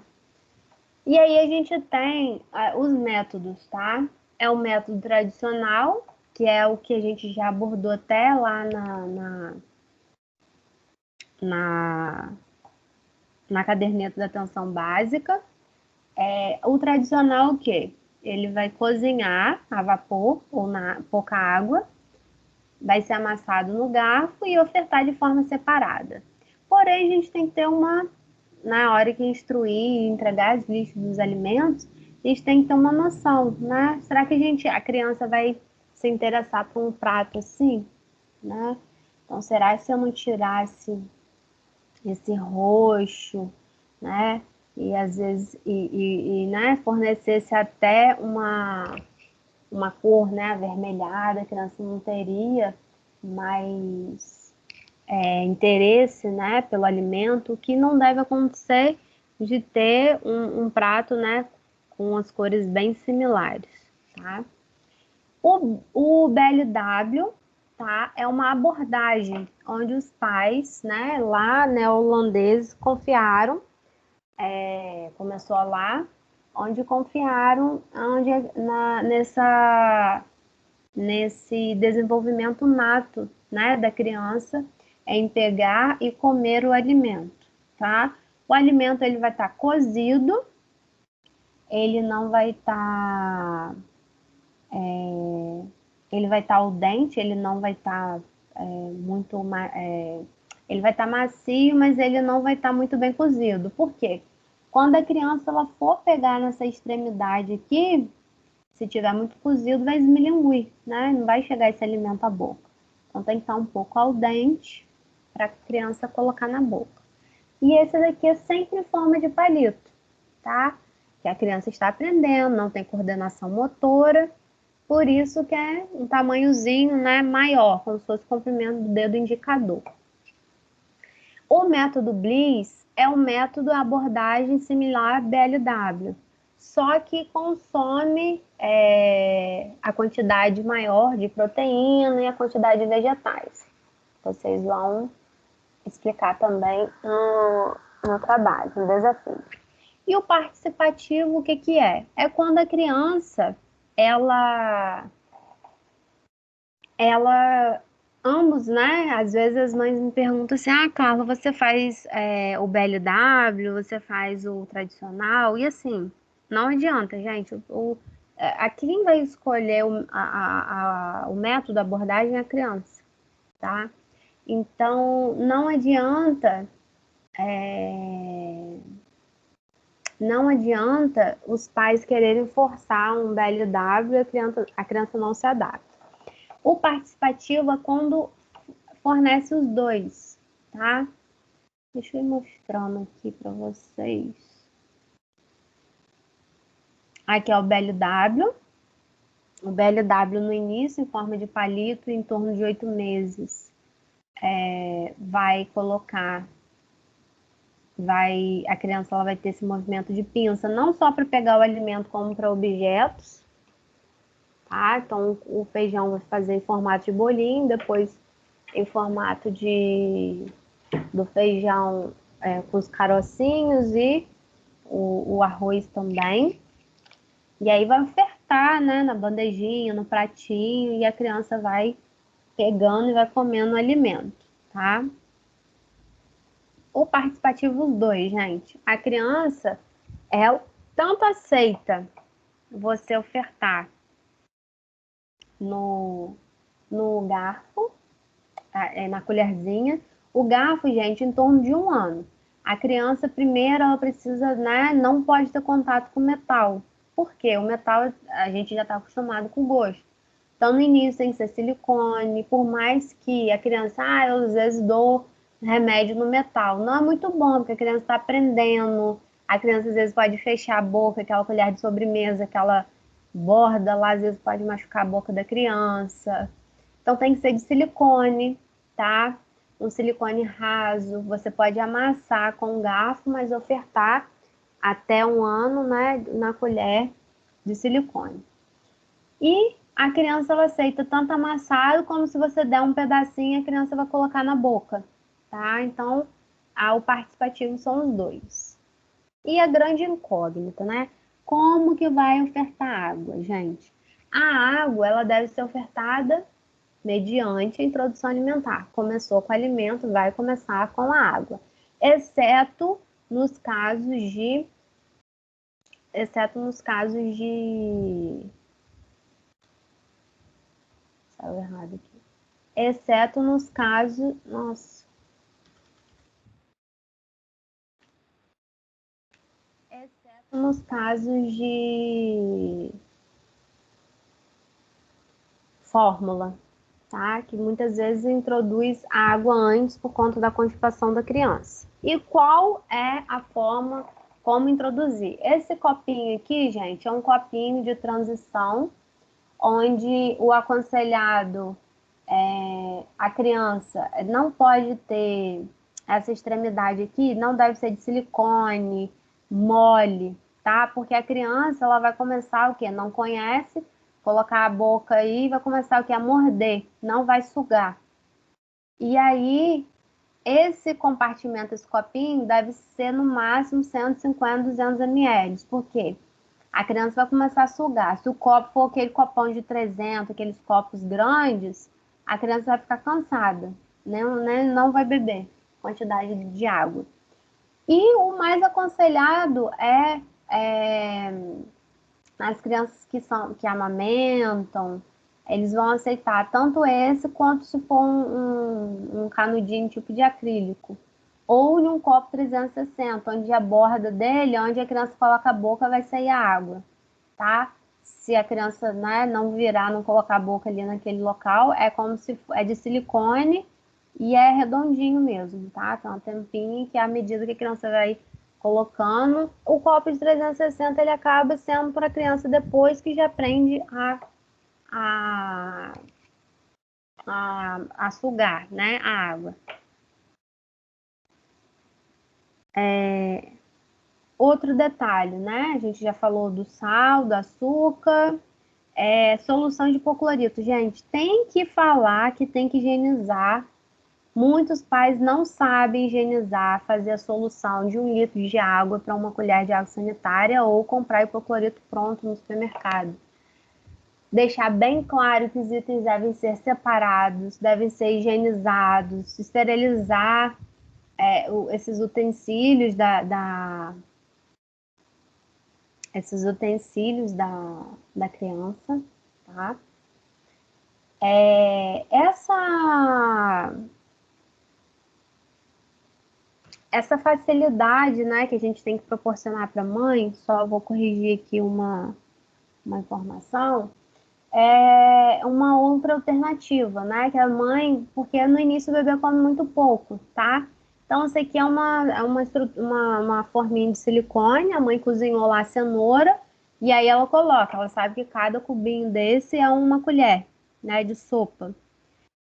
E aí a gente tem os métodos, tá? É o método tradicional, que é o que a gente já abordou até lá na caderneta da atenção básica. O tradicional é o quê? Ele vai cozinhar a vapor ou na pouca água, vai ser amassado no garfo e ofertar de forma separada. Porém, a gente tem que ter na hora que instruir e entregar as listas dos alimentos, a gente tem que ter uma noção, né? Será que a criança vai se interessar por um prato assim, né? Então, será que se eu não tirasse esse roxo, né? E às vezes, né, fornecesse até uma cor, né, avermelhada, a criança não teria mais interesse, né, pelo alimento, o que não deve acontecer de ter um prato, né, com as cores bem similares, tá? O BLW, tá, é uma abordagem onde os pais, né, lá neerlandeses confiaram, começou lá, onde confiaram nesse desenvolvimento nato, né, da criança em pegar e comer o alimento, tá? O alimento ele vai estar cozido, ele não vai estar, ele vai estar al dente, ele não vai estar muito, ele vai estar macio, mas ele não vai estar muito bem cozido. Por quê? Quando a criança ela for pegar nessa extremidade aqui, se tiver muito cozido, vai esmilinguir, né? Não vai chegar esse alimento à boca. Então tem que estar um pouco al dente para a criança colocar na boca. E esse daqui é sempre em forma de palito, tá? Que a criança está aprendendo, não tem coordenação motora, por isso que é um tamanhozinho, né, maior, como se fosse o comprimento do dedo indicador. O método Bliss é um método abordagem similar a BLW, só que consome a quantidade maior de proteína e a quantidade de vegetais. Vocês vão explicar também no trabalho, no desafio. E o participativo, o que que é? É quando a criança, ela ambos, né? Às vezes as mães me perguntam assim: ah, Carla, você faz o BLW, você faz o tradicional? E assim, não adianta, gente. Quem vai escolher o método da abordagem é a criança, tá? Então, não adianta os pais quererem forçar um BLW e a criança não se adapta. O participativo é quando fornece os dois, tá? Deixa eu ir mostrando aqui para vocês. Aqui é o BLW. O BLW no início, em forma de palito, em torno de 8 meses. A criança ela vai ter esse movimento de pinça, não só para pegar o alimento, como para objetos. Tá? Então, o feijão vai fazer em formato de bolinho, depois em formato do feijão com os carocinhos e o arroz também. E aí vai ofertar, né, na bandejinha, no pratinho, e a criança vai pegando e vai comendo o alimento, tá? O participativo, os dois, gente. A criança, tanto aceita você ofertar no garfo, na colherzinha. O garfo, gente, em torno de 1 ano. A criança, primeiro, ela precisa, né, não pode ter contato com metal. Por quê? O metal, a gente já está acostumado com o gosto. Então, no início tem que ser silicone, por mais que a criança, eu às vezes dou remédio no metal. Não é muito bom, porque a criança está aprendendo. A criança às vezes pode fechar a boca, aquela colher de sobremesa, aquela borda lá, às vezes pode machucar a boca da criança. Então tem que ser de silicone, tá? Um silicone raso. Você pode amassar com um garfo, mas ofertar até 1 ano, né, na colher de silicone. E a criança ela aceita tanto amassado como se você der um pedacinho, a criança vai colocar na boca, tá? Então, o participativo são os dois. E a grande incógnita, né? Como que vai ofertar água, gente? A água, ela deve ser ofertada mediante a introdução alimentar. Começou com alimento, vai começar com a água. Exceto nos casos de... Saiu errado aqui. Exceto nos casos... Nossa. Exceto nos casos de fórmula, tá? Que muitas vezes introduz água antes por conta da constipação da criança. E qual é a forma como introduzir? Esse copinho aqui, gente, é um copinho de transição, onde o aconselhado, a criança não pode ter essa extremidade aqui, não deve ser de silicone, mole, tá? Porque a criança, ela vai começar o quê? Não conhece, colocar a boca aí e vai começar o quê? A morder, não vai sugar. E aí, esse compartimento, esse copinho, deve ser no máximo 150, 200 ml. Por quê? A criança vai começar a sugar. Se o copo for aquele copão de 300, aqueles copos grandes, a criança vai ficar cansada, né? Não vai beber quantidade de água. E o mais aconselhado é as crianças que amamentam, eles vão aceitar tanto esse quanto se for um canudinho tipo de acrílico. Ou em um copo 360, onde a borda dele, onde a criança coloca a boca, vai sair a água, tá? Se a criança, né, não virar, não colocar a boca ali naquele local, é como se é de silicone e é redondinho mesmo, tá? Tem uma tampinha que à medida que a criança vai colocando, o copo de 360 ele acaba sendo para a criança depois que já aprende a, a sugar, né, a água. Outro detalhe, né? A gente já falou do sal, do açúcar, solução de hipoclorito. Gente, tem que falar que tem que higienizar. Muitos pais não sabem higienizar, fazer a solução de 1 litro de água para uma colher de água sanitária ou comprar hipoclorito pronto no supermercado. Deixar bem claro que os itens devem ser separados, devem ser higienizados, esterilizar esses utensílios da criança, tá? Essa facilidade, né, que a gente tem que proporcionar para a mãe, só vou corrigir aqui uma informação, é uma outra alternativa, né, que a mãe, porque no início o bebê come muito pouco, tá? Então, isso aqui é uma forminha de silicone, a mãe cozinhou lá a cenoura, e aí ela sabe que cada cubinho desse é uma colher, né, de sopa.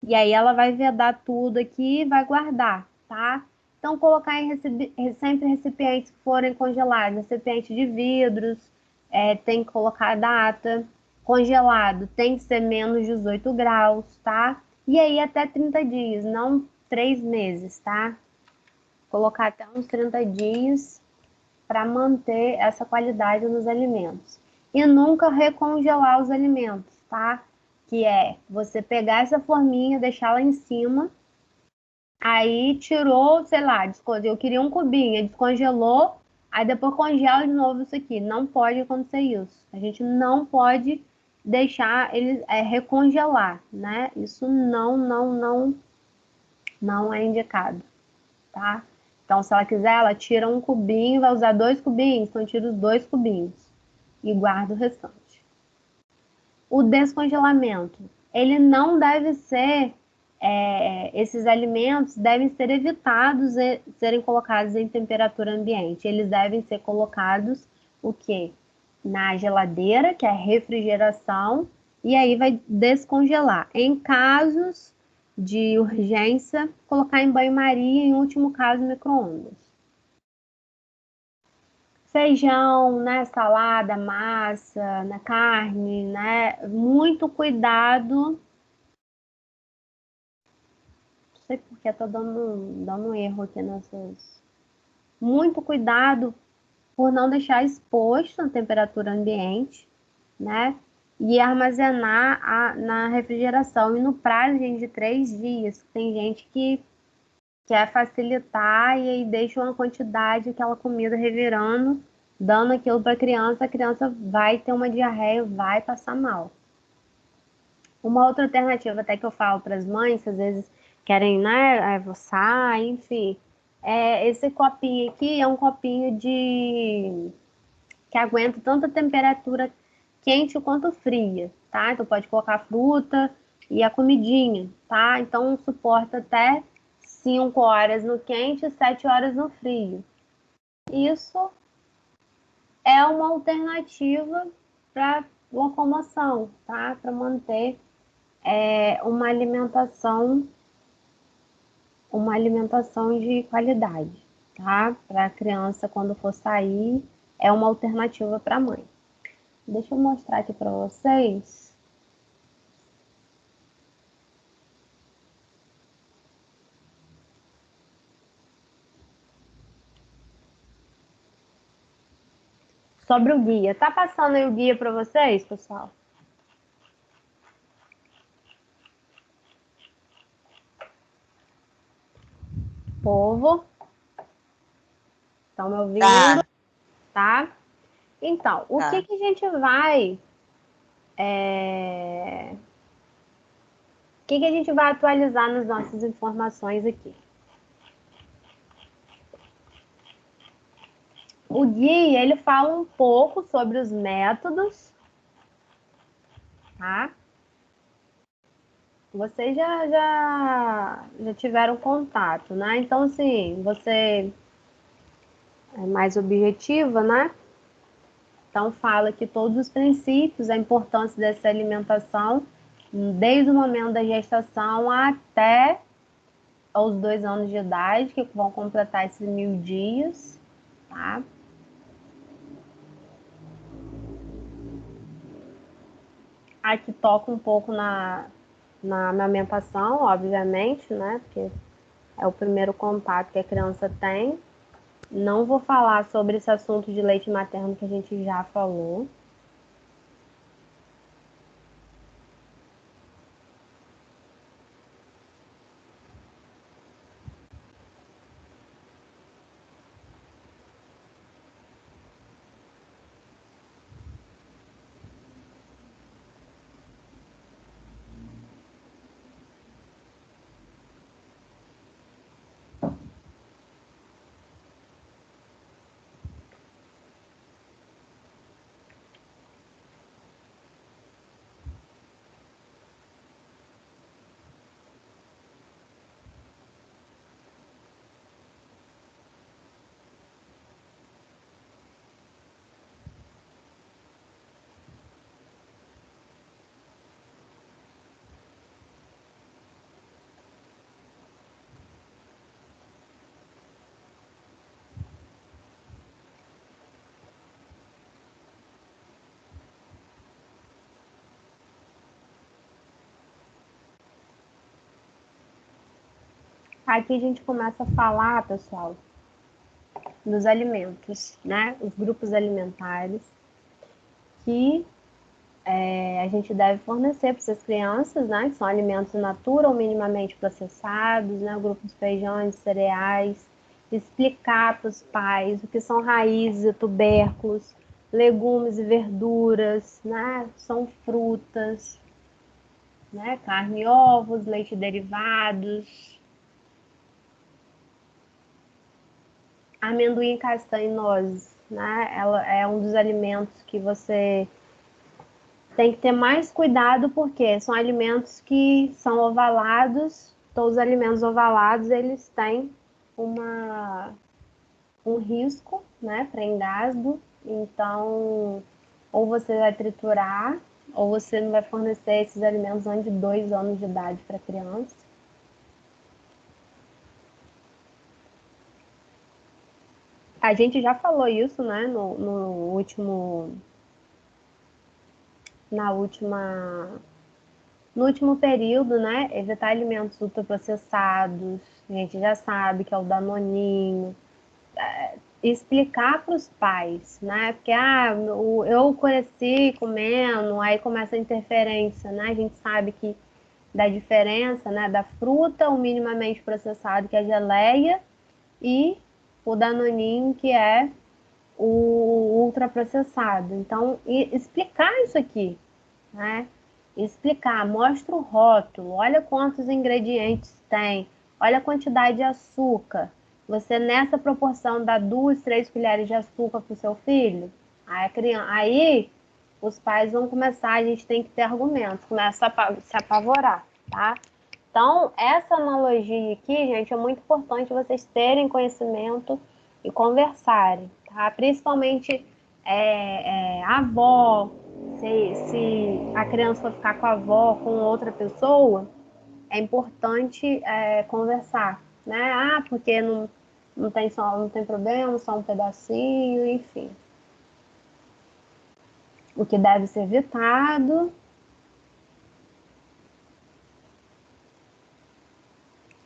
E aí ela vai vedar tudo aqui e vai guardar, tá? Então, colocar sempre recipientes que forem congelados, recipiente de vidros, tem que colocar a data. Congelado tem que ser menos 18 graus, tá? E aí até 30 dias, não 3 meses, tá? Colocar até uns 30 dias para manter essa qualidade nos alimentos. E nunca recongelar os alimentos, tá? Que é você pegar essa forminha, deixar lá em cima, aí tirou, sei lá, eu queria um cubinho, descongelou, aí depois congela de novo isso aqui. Não pode acontecer isso. A gente não pode deixar ele recongelar, né? Isso não é indicado, tá? Então, se ela quiser, ela tira um cubinho, vai usar 2 cubinhos, então tira os 2 cubinhos e guarda o restante. O descongelamento, ele não deve ser, esses alimentos devem ser evitados e serem colocados em temperatura ambiente. Eles devem ser colocados, o quê? Na geladeira, que é a refrigeração, e aí vai descongelar. Em casos de urgência, colocar em banho-maria, em último caso, micro-ondas. Feijão, né, salada, massa, né, carne, né, muito cuidado. Não sei porque tô dando um erro aqui nessas. Muito cuidado por não deixar exposto na temperatura ambiente, né? E armazenar na refrigeração e no prazo, gente, de 3 dias. Tem gente que quer facilitar e aí deixa uma quantidade, aquela comida revirando, dando aquilo para a criança vai ter uma diarreia, vai passar mal. Uma outra alternativa até que eu falo para as mães, que às vezes querem, né, adoçar, enfim, esse copinho aqui é um copinho que aguenta tanta temperatura quente quanto fria, tá? Então pode colocar a fruta e a comidinha, tá? Então suporta até 5 horas no quente e 7 horas no frio. Isso é uma alternativa para locomoção, tá? Para manter uma alimentação de qualidade, tá? Para a criança, quando for sair, é uma alternativa para a mãe. Deixa eu mostrar aqui para vocês. Sobre o guia. Tá passando aí o guia para vocês, pessoal? Povo? Estão me ouvindo? Tá? Então, o que a gente vai... O que a gente vai atualizar nas nossas informações aqui? O guia, ele fala um pouco sobre os métodos, tá? Vocês já tiveram contato, né? Então, assim, você é mais objetiva, né? Então, fala que todos os princípios, a importância dessa alimentação, desde o momento da gestação até aos 2 anos de idade, que vão completar esses 1000 dias, tá? Aqui toca um pouco na amamentação, obviamente, né? Porque é o primeiro contato que a criança tem. Não vou falar sobre esse assunto de leite materno que a gente já falou. Aqui a gente começa a falar, pessoal, dos alimentos, né? Os grupos alimentares que a gente deve fornecer para essas crianças, né? Que são alimentos in natura ou minimamente processados, né? Grupos de feijões, cereais. Explicar para os pais o que são raízes e tubérculos, legumes e verduras, né? São frutas, né? Carne e ovos, leite e derivados, amendoim, castanha e nozes, né? Ela é um dos alimentos que você tem que ter mais cuidado porque são alimentos que são ovalados. Todos os alimentos ovalados, eles têm um risco, né, para engasgo. Então, ou você vai triturar, ou você não vai fornecer esses alimentos antes de 2 anos de idade para criança. A gente já falou isso, né, no último período, né? Evitar alimentos ultraprocessados, a gente já sabe que é o danoninho. Explicar para os pais, né? Porque eu cresci comendo, aí começa a interferência, né? A gente sabe que da diferença, né, da fruta, o minimamente processado, que é a geleia, e o danoninho, que é o ultraprocessado. Então, explicar isso aqui, né? Explicar, mostra o rótulo, olha quantos ingredientes tem, olha a quantidade de açúcar. Você nessa proporção dá 2, 3 colheres de açúcar para o seu filho, aí os pais vão começar, a gente tem que ter argumentos, começa a se apavorar, tá? Então, essa analogia aqui, gente, é muito importante vocês terem conhecimento e conversarem, tá? Principalmente a avó, se a criança for ficar com a avó, com outra pessoa, é importante conversar, né? Ah, porque não tem problema, só um pedacinho, enfim. O que deve ser evitado.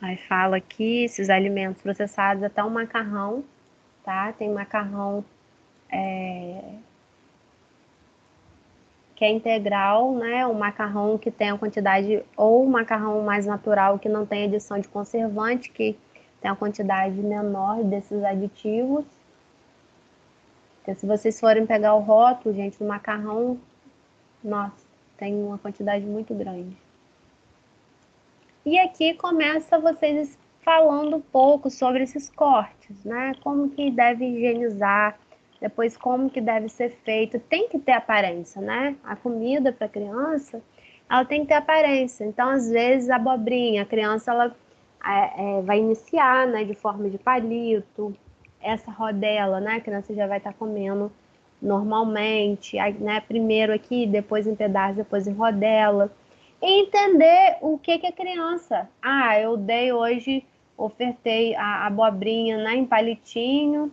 Aí fala aqui, esses alimentos processados, até o macarrão, tá? Tem macarrão que é integral, né? O macarrão que tem a quantidade, ou o macarrão mais natural, que não tem adição de conservante, que tem a quantidade menor desses aditivos. Porque se vocês forem pegar o rótulo, gente, do macarrão, nossa, tem uma quantidade muito grande. E aqui começa vocês falando um pouco sobre esses cortes, né? Como que deve higienizar, depois como que deve ser feito. Tem que ter aparência, né? A comida para criança, ela tem que ter aparência. Então, às vezes, a abobrinha, a criança ela vai iniciar, né, de forma de palito. Essa rodela, né, a criança já vai estar comendo normalmente, né? Primeiro aqui, depois em pedaços, depois em rodela. E entender o que a criança. Ah, eu dei hoje, ofertei a abobrinha, né, em palitinho,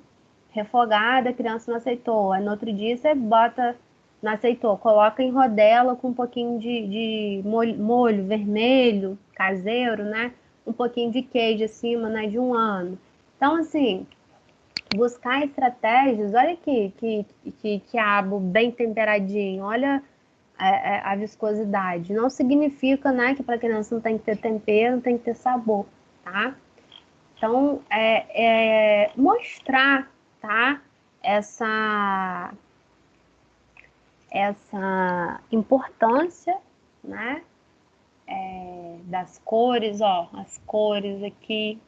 refogada, a criança não aceitou. Aí no outro dia você bota, não aceitou, coloca em rodela com um pouquinho de molho vermelho, caseiro, né? Um pouquinho de queijo acima, né? De 1 ano. Então, assim, buscar estratégias, olha aqui, que quiabo bem temperadinho, olha a viscosidade. Não significa, né, que para criança não tem que ter tempero, não tem que ter sabor, tá? Então, mostrar, tá? Essa importância, né? Das cores, ó, as cores aqui,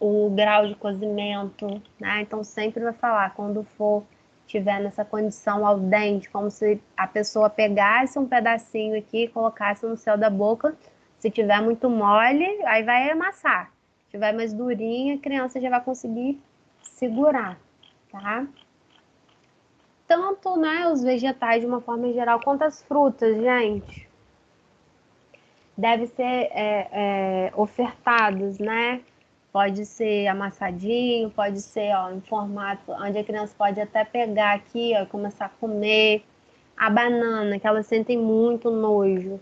o grau de cozimento, né? Então sempre vai falar quando for tiver nessa condição al dente, como se a pessoa pegasse um pedacinho aqui e colocasse no céu da boca. Se tiver muito mole, aí vai amassar. Se tiver mais durinha, a criança já vai conseguir segurar, tá? Tanto, né, os vegetais de uma forma geral, quanto as frutas, gente. Deve ser ofertados, né? Pode ser amassadinho, pode ser ó, em formato onde a criança pode até pegar aqui ó, e começar a comer. A banana, que elas sentem muito nojo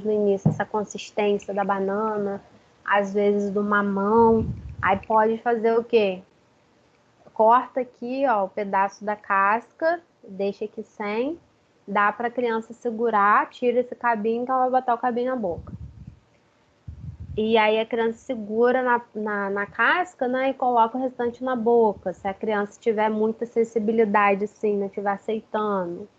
no início, essa consistência da banana, às vezes do mamão. Aí pode fazer o quê? Corta aqui ó, o pedaço da casca, deixa aqui sem, dá para a criança segurar, tira esse cabinho que ela vai botar o cabinho na boca. E aí a criança segura na casca, né, e coloca o restante na boca. Se a criança tiver muita sensibilidade, assim, não estiver aceitando.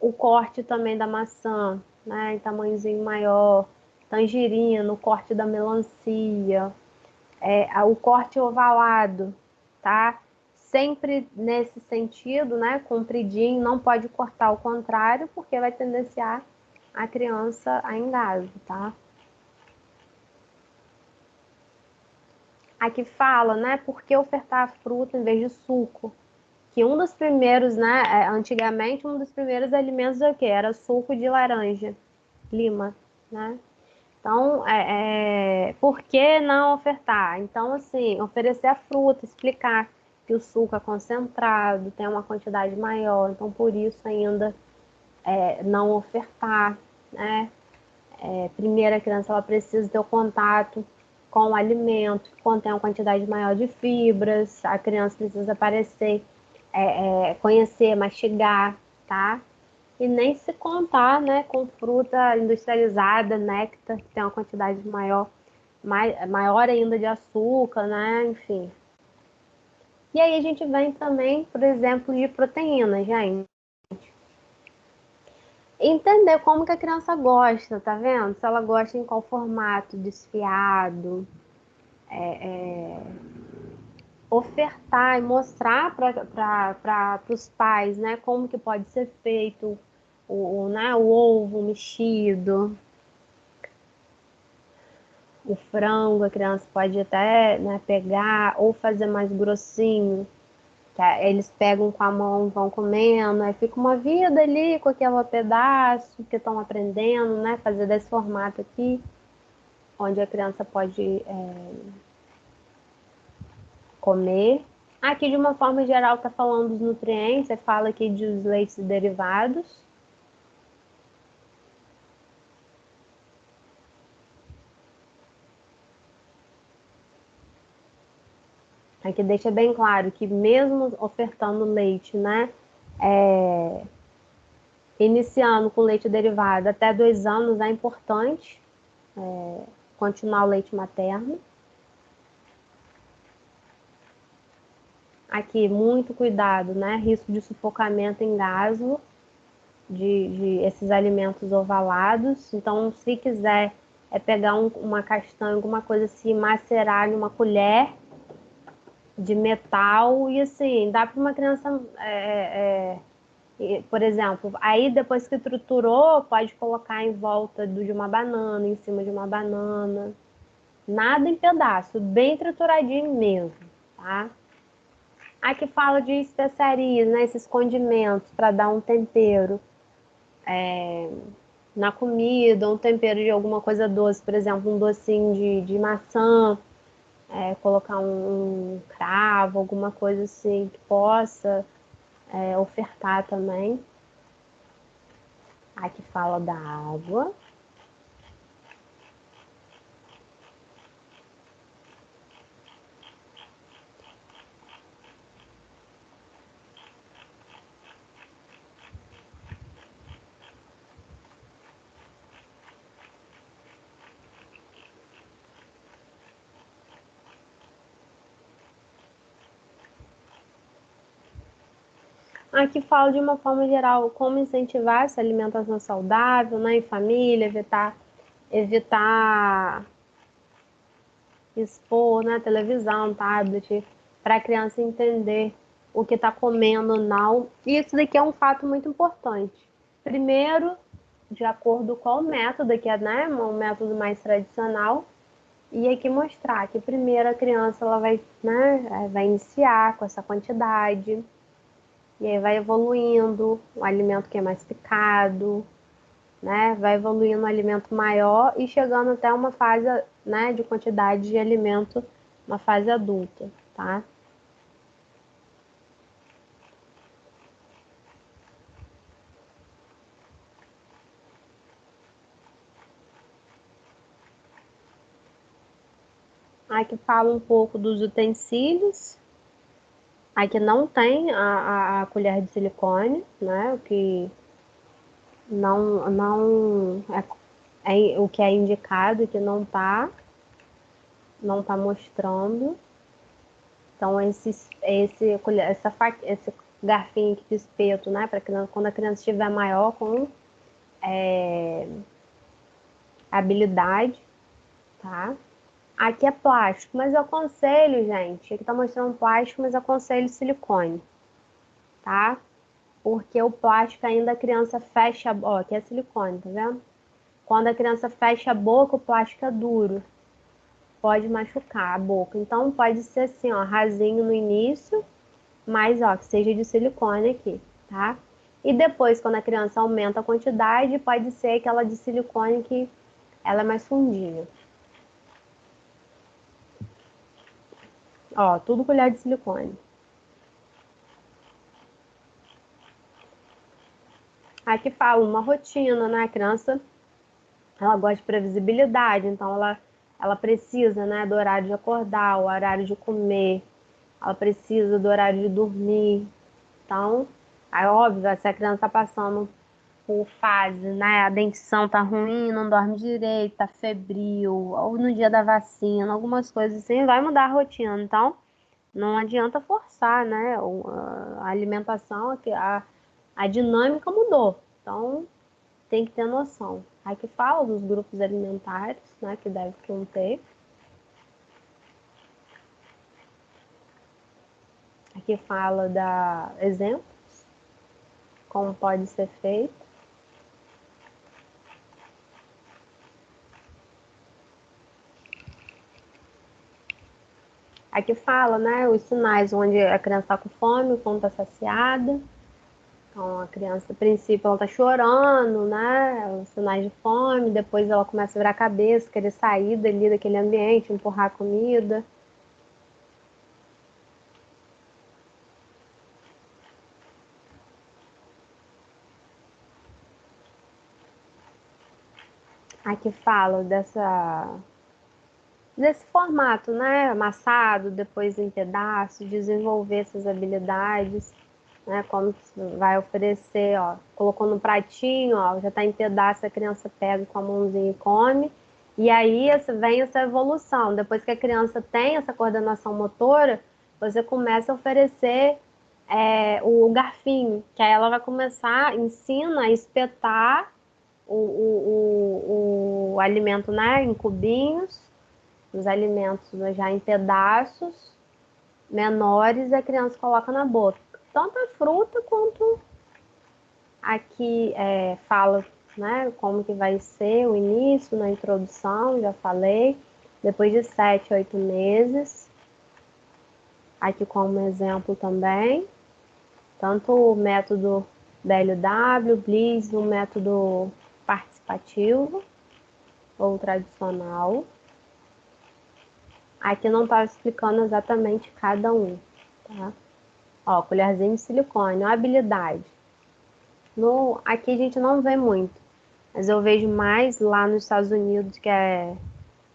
O corte também da maçã, né, em tamanhozinho maior. Tangerina, o corte da melancia. O corte ovalado, tá? Sempre nesse sentido, né, compridinho, não pode cortar ao contrário, porque vai tendenciar a criança a engasgo, tá? Aqui fala, né, por que ofertar a fruta em vez de suco? Que um dos primeiros, né, antigamente, um dos primeiros alimentos é o quê? Era suco de laranja, lima, né? Então, por que não ofertar? Então, assim, oferecer a fruta, explicar que o suco é concentrado, tem uma quantidade maior, então por isso ainda não ofertar, né? Primeiro, a criança ela precisa ter o contato com o alimento, que contém uma quantidade maior de fibras, a criança precisa aparecer, conhecer, mastigar, tá? E nem se contar, né, com fruta industrializada, néctar, que tem uma quantidade maior ainda de açúcar, né, enfim. E aí a gente vem também, por exemplo, de proteína, gente. Entender como que a criança gosta, tá vendo? Se ela gosta em qual formato, desfiado, ofertar e mostrar para os pais, né, como que pode ser feito né, o ovo mexido, o frango, a criança pode até, né, pegar ou fazer mais grossinho, que eles pegam com a mão, vão comendo, aí fica uma vida ali com aquele pedaço que estão aprendendo, né, fazer desse formato aqui, onde a criança pode comer. Aqui, de uma forma geral, está falando dos nutrientes, fala aqui dos leites derivados. Aqui deixa bem claro que mesmo ofertando leite, né, iniciando com leite derivado até 2 anos, é importante continuar o leite materno. Aqui, muito cuidado, né, risco de sufocamento em gaso de esses alimentos ovalados. Então, se quiser pegar uma castanha, alguma coisa assim, macerar em uma colher de metal e assim, dá para uma criança, por exemplo, aí depois que triturou, pode colocar em volta de uma banana, em cima de uma banana, nada em pedaço, bem trituradinho mesmo, tá? Aqui fala de especiarias, né, esses condimentos para dar um tempero na comida, um tempero de alguma coisa doce, por exemplo, um docinho de maçã, colocar um cravo, alguma coisa assim que possa ofertar também. Aqui fala da água. Aqui fala de uma forma geral como incentivar essa alimentação saudável, né, em família, evitar expor, né, televisão, tablet, para a criança entender o que está comendo ou não. E isso daqui é um fato muito importante. Primeiro, de acordo com o método, que é, né, um método mais tradicional, e aqui mostrar que primeiro a criança ela vai, né, vai iniciar com essa quantidade, e aí vai evoluindo o alimento que é mais picado, né? Vai evoluindo um alimento maior e chegando até uma fase, né, de quantidade de alimento, uma fase adulta, tá? Aqui fala um pouco dos utensílios. Aqui não tem a colher de silicone, né? O que não o que é indicado que não tá mostrando. Então esse garfinho aqui de espeto, né? Para quando a criança estiver maior com habilidade, tá? Aqui é plástico, mas eu aconselho, gente. Aqui tá mostrando plástico, mas eu aconselho silicone, tá? Porque o plástico ainda a criança fecha, ó, aqui é silicone, tá vendo? Quando a criança fecha a boca, o plástico é duro, pode machucar a boca. Então pode ser assim, ó, rasinho no início, mas ó, que seja de silicone aqui, tá? E depois, quando a criança aumenta a quantidade, pode ser aquela de silicone que ela é mais fundinha. Ó, tudo colher de silicone. Aqui fala uma rotina, né? A criança, ela gosta de previsibilidade, então ela precisa, né, do horário de acordar, o horário de comer, ela precisa do horário de dormir. Então, é óbvio, se a criança tá passando por fase, né, a dentição tá ruim, não dorme direito, tá febril, ou no dia da vacina, algumas coisas assim, vai mudar a rotina. Então, não adianta forçar, né? A alimentação, a dinâmica mudou. Então, tem que ter noção. Aqui fala dos grupos alimentares, né? Que deve conter. Aqui fala da exemplos, como pode ser feito. Aqui fala, né, os sinais onde a criança está com fome, quando está saciada. Então, a criança, a princípio, ela está chorando, né, os sinais de fome, depois ela começa a virar a cabeça, querer sair dali daquele ambiente, empurrar a comida. Aqui fala desse formato, né? Amassado, depois em pedaços, desenvolver essas habilidades, né? Como que vai oferecer, ó, colocou no pratinho, ó, já está em pedaço, a criança pega com a mãozinha e come. E aí vem essa evolução. Depois que a criança tem essa coordenação motora, você começa a oferecer o garfinho, que aí ela vai começar, ensina a espetar o alimento, né, em cubinhos, os alimentos já em pedaços menores, a criança coloca na boca. Tanto a fruta quanto aqui fala, né, como que vai ser o início, na introdução, já falei. Depois de 7, 8 meses. Aqui como exemplo também. Tanto o método BLW, Bliss, o método participativo ou tradicional. Aqui não está explicando exatamente cada um, tá? Ó, colherzinha de silicone, ó, habilidade. Aqui a gente não vê muito, mas eu vejo mais lá nos Estados Unidos, que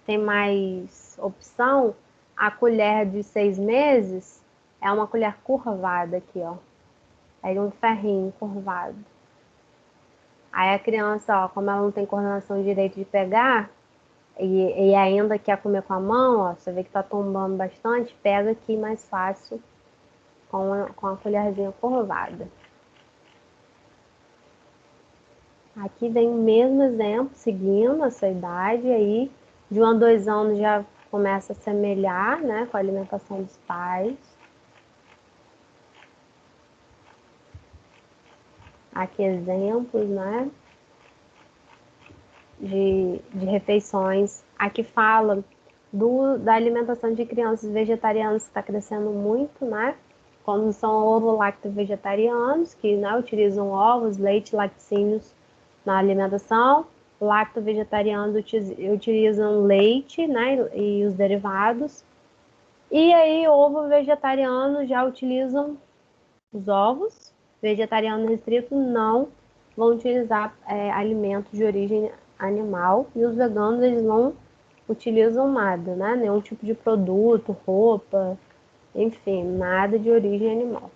tem mais opção. A colher de 6 meses é uma colher curvada aqui, ó. É um ferrinho curvado. Aí a criança, ó, como ela não tem coordenação direito de pegar, e ainda quer comer com a mão, ó, você vê que tá tombando bastante, pega aqui mais fácil com a colherzinha curvada. Aqui vem o mesmo exemplo, seguindo essa idade, aí de 1 a 2 anos já começa a semelhar, né, com a alimentação dos pais. Aqui exemplos, né, de refeições. Aqui fala da alimentação de crianças vegetarianas, que está crescendo muito, né? Como são ovo-lacto-vegetarianos, que, né, utilizam ovos, leite, laticínios na alimentação. Lacto-vegetarianos utilizam leite, né, e os derivados. E aí, ovo-vegetarianos já utilizam os ovos. Vegetarianos restritos não vão utilizar alimentos de origem animal. E os veganos, eles não utilizam nada, né? Nenhum tipo de produto, roupa, enfim, nada de origem animal.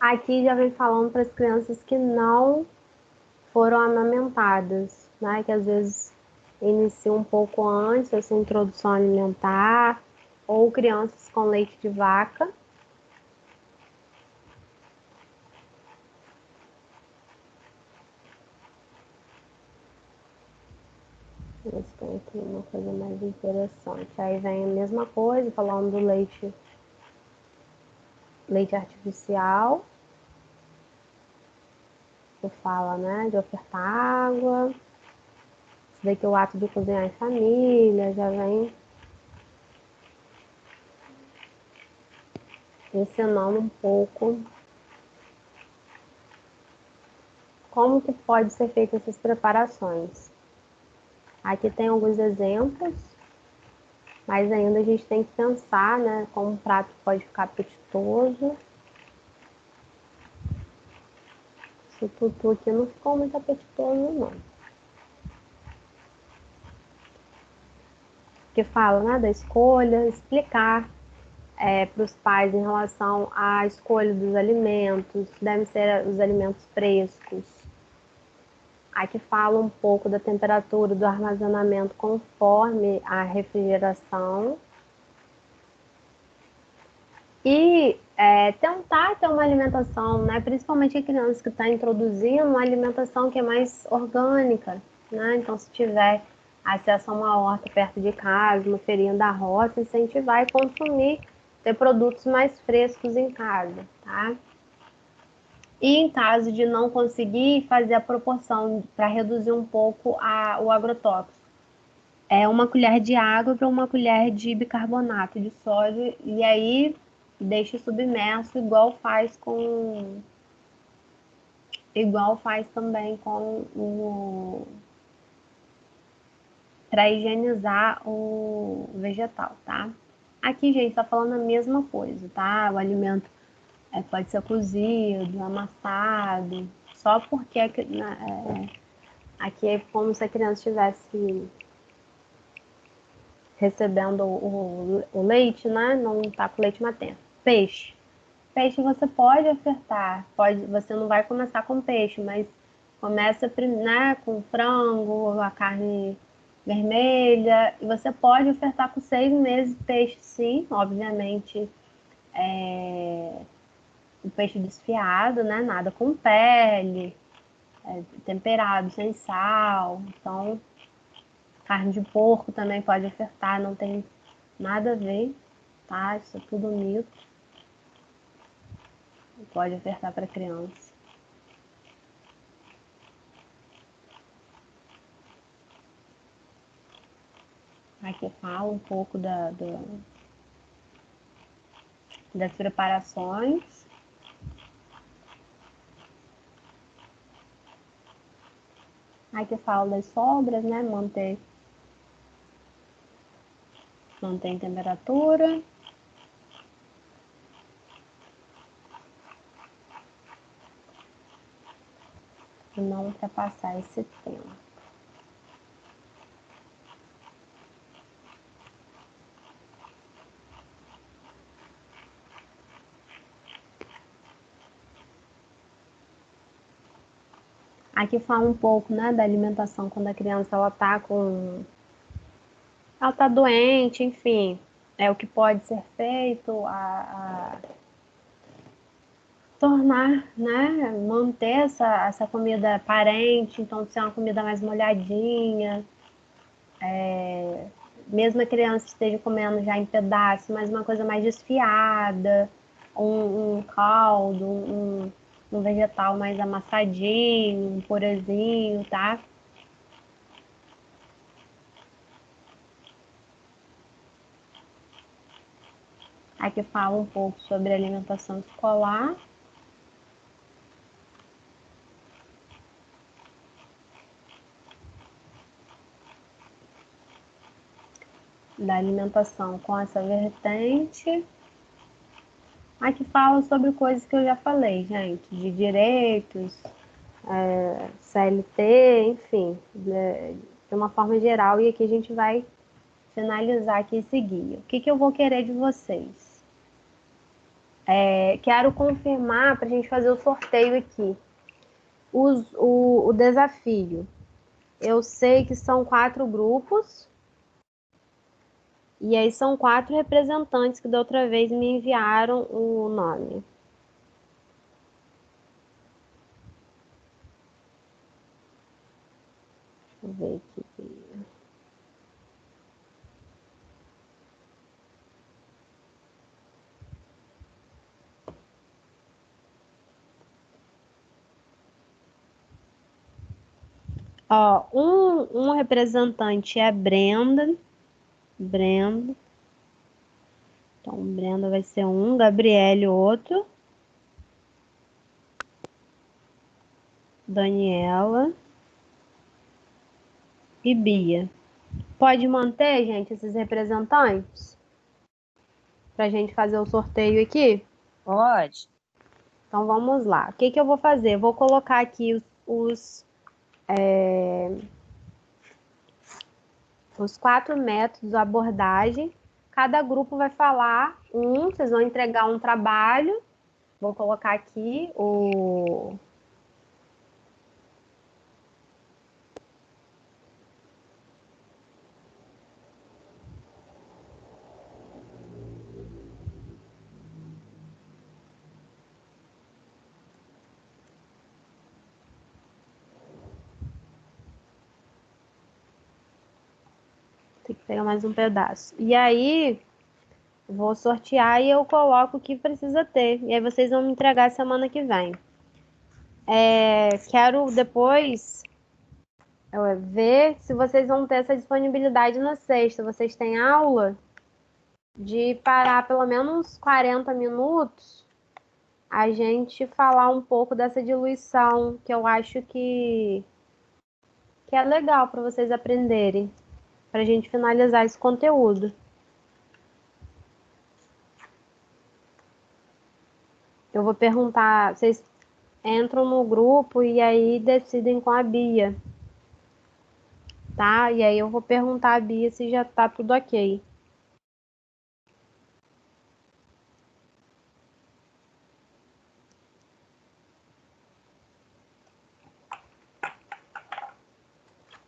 Aqui já vem falando para as crianças que não foram amamentadas, né? Que às vezes inicia um pouco antes essa introdução alimentar, ou crianças com leite de vaca. Ver se tem aqui uma coisa mais interessante. Aí vem a mesma coisa, falando do leite artificial. Que fala, né, de ofertar água. Isso daqui é o ato de cozinhar em família, já vem ensinando um pouco como que pode ser feita essas preparações. Aqui tem alguns exemplos, mas ainda a gente tem que pensar, né, como um prato pode ficar apetitoso. Esse tutu aqui não ficou muito apetitoso, não. Que fala, né, da escolha, explicar para os pais em relação à escolha dos alimentos, devem ser os alimentos frescos. Aqui fala um pouco da temperatura do armazenamento conforme a refrigeração. E tentar ter uma alimentação, né, principalmente a criança que está introduzindo uma alimentação que é mais orgânica, né? Então, se tiver acesso a uma horta perto de casa, uma feirinha da roça, incentivar e consumir, ter produtos mais frescos em casa, tá? E em caso de não conseguir, fazer a proporção para reduzir um pouco o agrotóxico. É uma colher de água para uma colher de bicarbonato de sódio, e aí deixa submerso, igual faz também com o para higienizar o vegetal, tá? Aqui, gente, tá falando a mesma coisa, tá? O alimento pode ser cozido, amassado, só porque aqui é como se a criança estivesse recebendo o leite, né? Não tá com leite materno. Peixe. Peixe você pode ofertar, você não vai começar com peixe, mas começa, né, com frango, a carne vermelha, e você pode ofertar com 6 meses peixe, sim, obviamente, o peixe desfiado, né, nada com pele, temperado, sem sal, então, carne de porco também pode ofertar, não tem nada a ver, tá, isso é tudo mito. Pode ofertar para criança. Aqui fala um pouco das preparações. Aqui fala das sobras, né? Mantém temperatura. E não ultrapassar esse tempo. Aqui fala um pouco, né, da alimentação quando a criança ela tá doente, enfim, é o que pode ser feito a tornar, né, manter essa comida parente, então ser uma comida mais molhadinha, mesmo a criança esteja comendo já em pedaços, mas uma coisa mais desfiada, um caldo, um vegetal mais amassadinho, um purezinho, tá? Aqui fala um pouco sobre alimentação escolar. Da alimentação com essa vertente. Aqui fala sobre coisas que eu já falei, gente, de direitos, CLT, enfim, de uma forma geral. E aqui a gente vai finalizar aqui esse guia. O que eu vou querer de vocês? Quero confirmar para a gente fazer o sorteio aqui. O desafio. Eu sei que são 4 grupos. E aí são 4 representantes que da outra vez me enviaram o nome. Deixa eu ver aqui. Ó, um representante é Brenda. Então, Brenda vai ser um, Gabriele outro. Daniela. E Bia. Pode manter, gente, esses representantes? Pra gente fazer o sorteio aqui? Pode. Então, vamos lá. O que eu vou fazer? Eu vou colocar aqui os 4 métodos de abordagem cada grupo vai falar vocês vão entregar um trabalho. Vou colocar aqui o... Tem que pegar mais um pedaço. E aí, vou sortear e eu coloco o que precisa ter. E aí vocês vão me entregar semana que vem. Quero depois ver se vocês vão ter essa disponibilidade na sexta. Vocês têm aula de parar pelo menos 40 minutos a gente falar um pouco dessa diluição, que eu acho que é legal para vocês aprenderem, para a gente finalizar esse conteúdo. Eu vou perguntar, vocês entram no grupo e aí decidem com a Bia, tá? E aí eu vou perguntar a Bia se já tá tudo ok.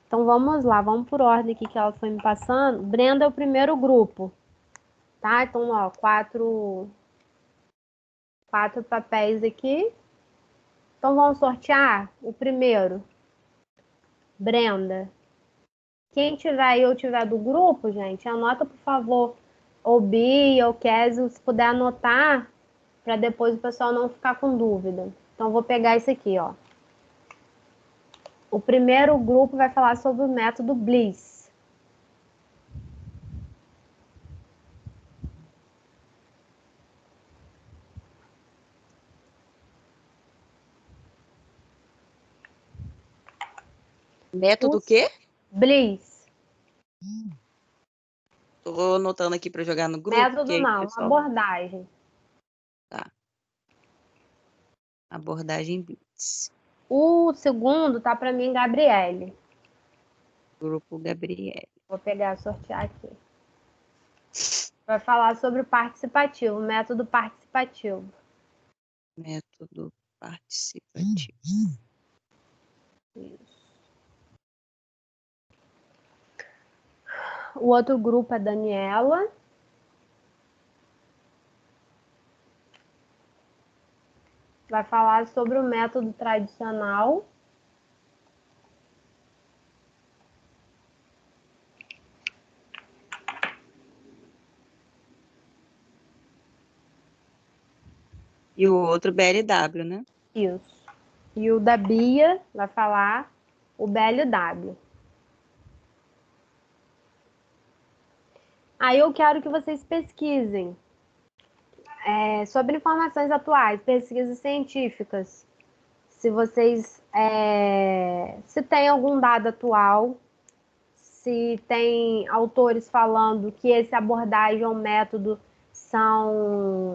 Então vamos lá, vamos por ordem aqui que ela foi me passando. Brenda é o primeiro grupo, tá? Então, ó, quatro papéis aqui. Então vamos sortear o primeiro. Brenda. Quem tiver aí ou tiver do grupo, gente, anota, por favor. Ou Bia, ou Kézio, se puder anotar, para depois o pessoal não ficar com dúvida. Então, vou pegar esse aqui, ó. O primeiro grupo vai falar sobre o método Bliss. Método o quê? Bliss. Tô anotando aqui para jogar no grupo. Método não, pessoal... abordagem. Tá. Abordagem Blitz. O segundo tá para mim, Gabriele. Grupo Gabriele. Vou pegar, sortear aqui. Vai falar sobre o participativo, método participativo. Método participativo. Isso. O outro grupo é Daniela. Vai falar sobre o método tradicional. E o outro BLW, né? Isso. E o da Bia vai falar o BLW. Aí eu quero que vocês pesquisem sobre informações atuais, pesquisas científicas. Se vocês se tem algum dado atual, se tem autores falando que essa abordagem ou método são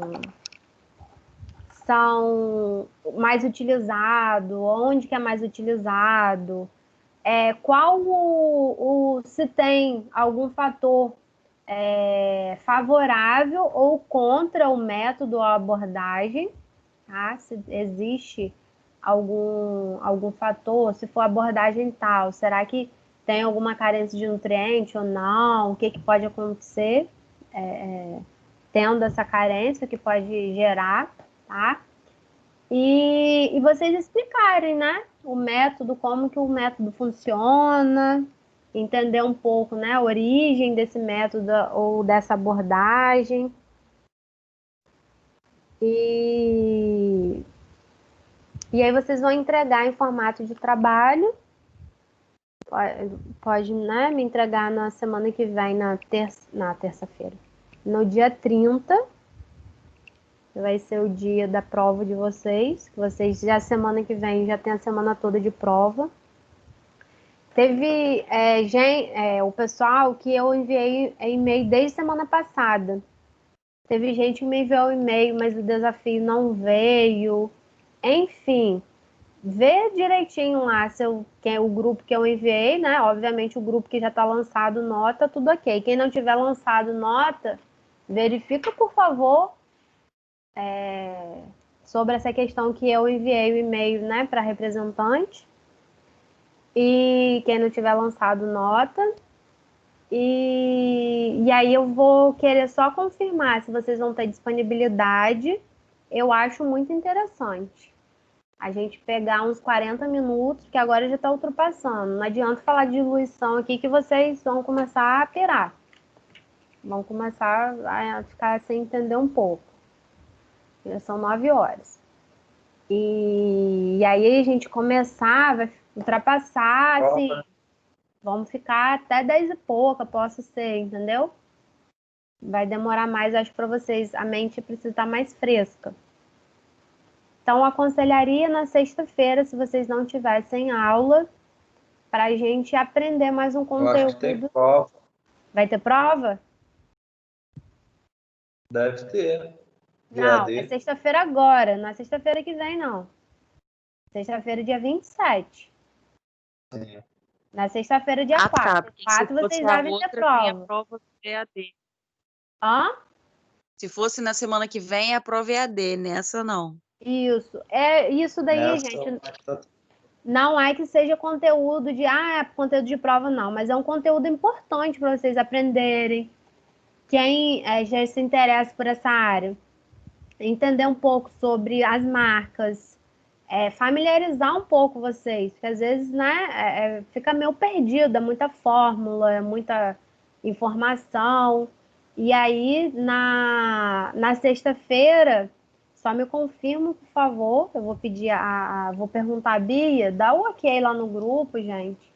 mais utilizados, onde que é mais utilizado, se tem algum fator favorável ou contra o método ou a abordagem, tá? Se existe algum fator, se for abordagem tal, será que tem alguma carência de nutriente ou não? O que pode acontecer tendo essa carência, o que pode gerar, tá? E vocês explicarem, né? O método, como que o método funciona, entender um pouco, né? A origem desse método ou dessa abordagem. E aí vocês vão entregar em formato de trabalho. Pode, né, me entregar na semana que vem, na terça-feira. No dia 30, vai ser o dia da prova de vocês. Vocês já semana que vem já tem a semana toda de prova. Teve o pessoal que eu enviei e-mail desde semana passada. Teve gente que me enviou e-mail, mas o desafio não veio. Enfim, vê direitinho lá quem é o grupo que eu enviei, né? Obviamente o grupo que já está lançado nota, tudo ok. Quem não tiver lançado nota, verifica, por favor, sobre essa questão que eu enviei o e-mail, né, para representante. E quem não tiver lançado nota. E aí eu vou querer só confirmar se vocês vão ter disponibilidade. Eu acho muito interessante a gente pegar uns 40 minutos, que agora já está ultrapassando. Não adianta falar de diluição aqui que vocês vão começar a pirar. Vão começar a ficar sem entender um pouco. Já são 9 horas. E aí a gente começar, vai ultrapassar, assim, vamos ficar até 10 e pouca, posso ser, entendeu? Vai demorar mais, acho, para vocês. A mente precisa estar mais fresca. Então, aconselharia na sexta-feira, se vocês não tivessem aula, para a gente aprender mais um Eu acho que tem conteúdo. prova. Vai ter prova? Deve ter. Não, VAD. é sexta-feira agora, não é sexta-feira que vem, não. Sexta-feira, dia 27. Sim. Na sexta-feira, dia 4. Porque 4 se fosse vocês a devem ter outra, tem a prova. prova EAD. Hã? Se fosse na semana que vem, a prova EAD, nessa não. Isso. É isso daí, Nessa, gente. Não é que seja conteúdo de, conteúdo de prova, não, mas é um conteúdo importante para vocês aprenderem. Quem já se interessa por essa área, entender um pouco sobre as marcas, familiarizar um pouco vocês, porque às vezes, né, fica meio perdido, é muita fórmula, é muita informação. E aí, na sexta-feira, só me confirma, por favor, eu vou pedir vou perguntar a Bia, dá o ok lá no grupo, gente,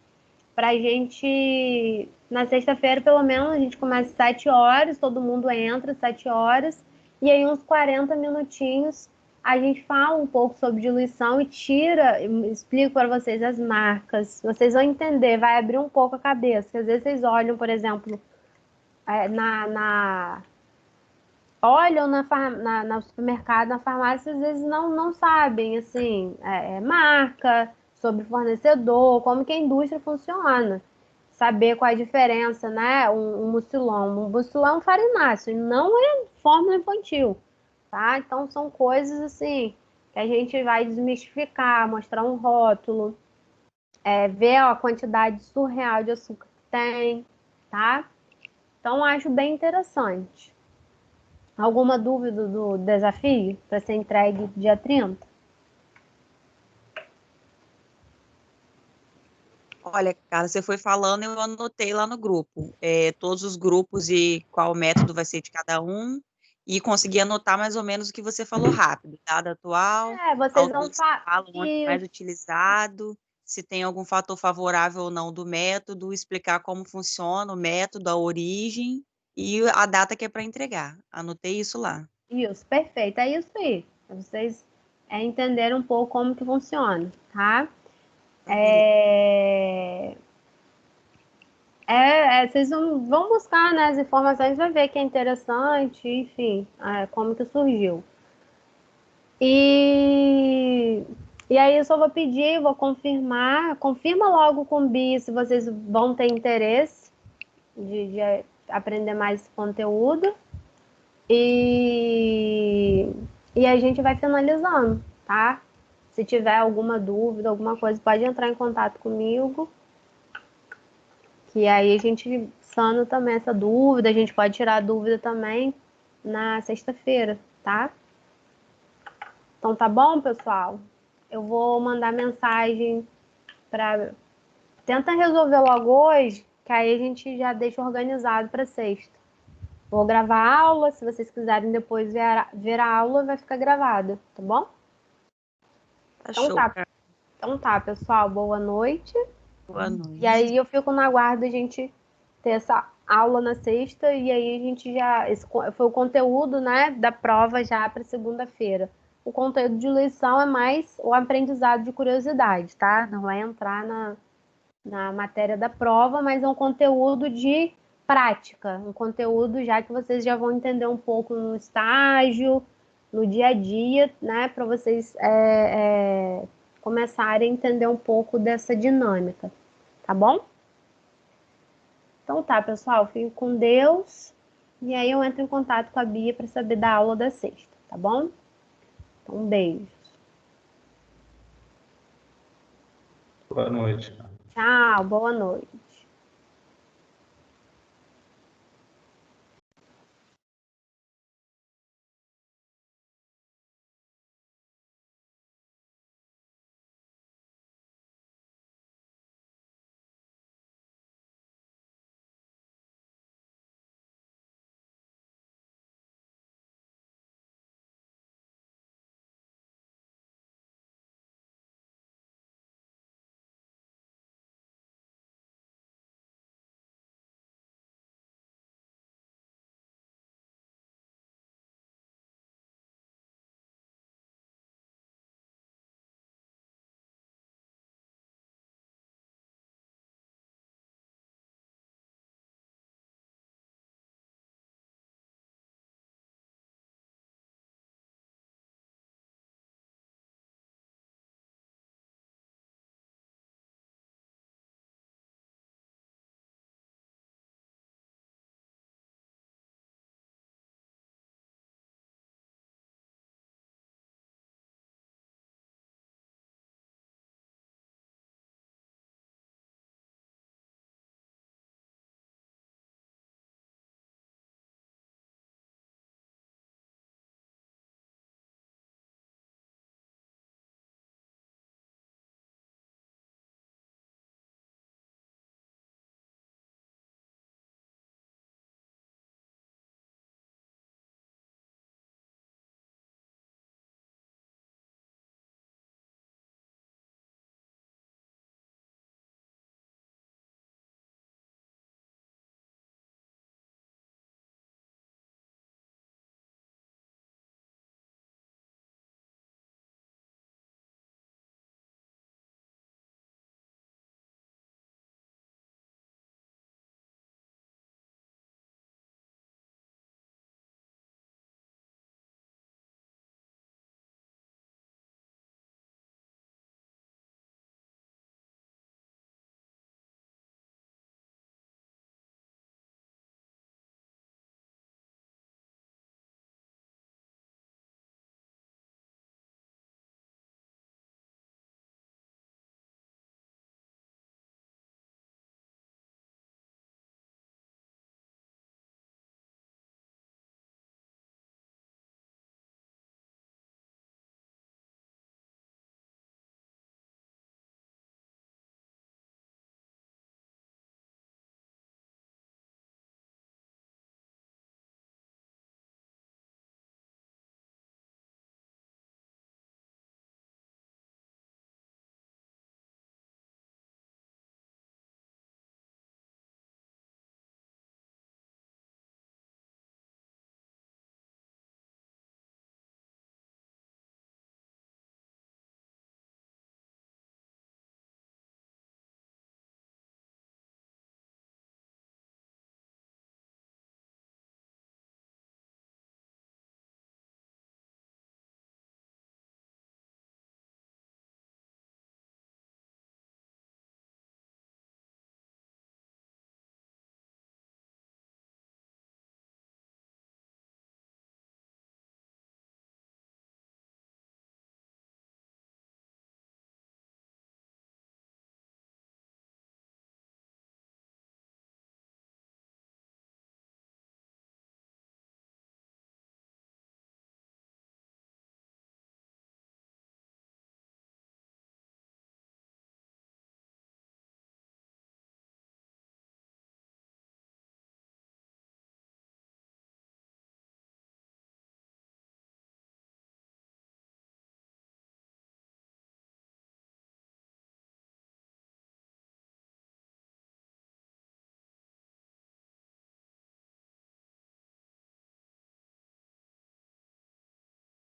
pra gente, na sexta-feira, pelo menos, a gente começa às 7 horas, todo mundo entra às 7 horas, e aí uns 40 minutinhos a gente fala um pouco sobre diluição e explico para vocês as marcas. Vocês vão entender, vai abrir um pouco a cabeça. Porque às vezes vocês olham, por exemplo, olham no supermercado, na farmácia, às vezes não sabem, assim, marca, sobre fornecedor, como que a indústria funciona. Saber qual é a diferença, né? Um mucilon. Um mucilon é um farináceo, não é fórmula infantil, tá? Então, são coisas, assim, que a gente vai desmistificar, mostrar um rótulo, ver a quantidade surreal de açúcar que tem, tá? Então, acho bem interessante. Alguma dúvida do desafio para ser entregue dia 30? Olha, Carla, você foi falando, eu anotei lá no grupo, todos os grupos e qual método vai ser de cada um, e consegui anotar mais ou menos o que você falou rápido, dado atual, Vocês vão autor que você fala, onde mais utilizado, se tem algum fator favorável ou não do método, explicar como funciona o método, a origem e a data que é para entregar. Anotei isso lá. Isso, perfeito. É isso aí. Pra vocês entenderem um pouco como que funciona, tá? Vocês vão buscar, né, as informações, vai ver que é interessante, enfim, como que surgiu. E aí eu só vou pedir, vou confirmar, confirma logo com o Bia se vocês vão ter interesse de aprender mais esse conteúdo. E a gente vai finalizando, tá? Se tiver alguma dúvida, alguma coisa, pode entrar em contato comigo. Que aí a gente sana também essa dúvida, a gente pode tirar a dúvida também na sexta-feira, tá? Então tá bom, pessoal? Eu vou mandar mensagem para tenta resolver logo hoje, que aí a gente já deixa organizado para sexta. Vou gravar a aula, se vocês quiserem depois ver a aula, vai ficar gravada, tá bom? Então tá, pessoal, boa noite. Boa noite. E aí eu fico na guarda a gente ter essa aula na sexta e aí a gente esse foi o conteúdo, né, da prova já para segunda-feira. O conteúdo de lição é mais o aprendizado de curiosidade, tá? Não vai entrar na matéria da prova, mas é um conteúdo de prática, um conteúdo já que vocês já vão entender um pouco no estágio, no dia a dia, né, para vocês começarem a entender um pouco dessa dinâmica, tá bom? Então tá, pessoal, fiquem com Deus. E aí eu entro em contato com a Bia para saber da aula da sexta, tá bom? Então, um beijo. Boa noite. Tchau, boa noite.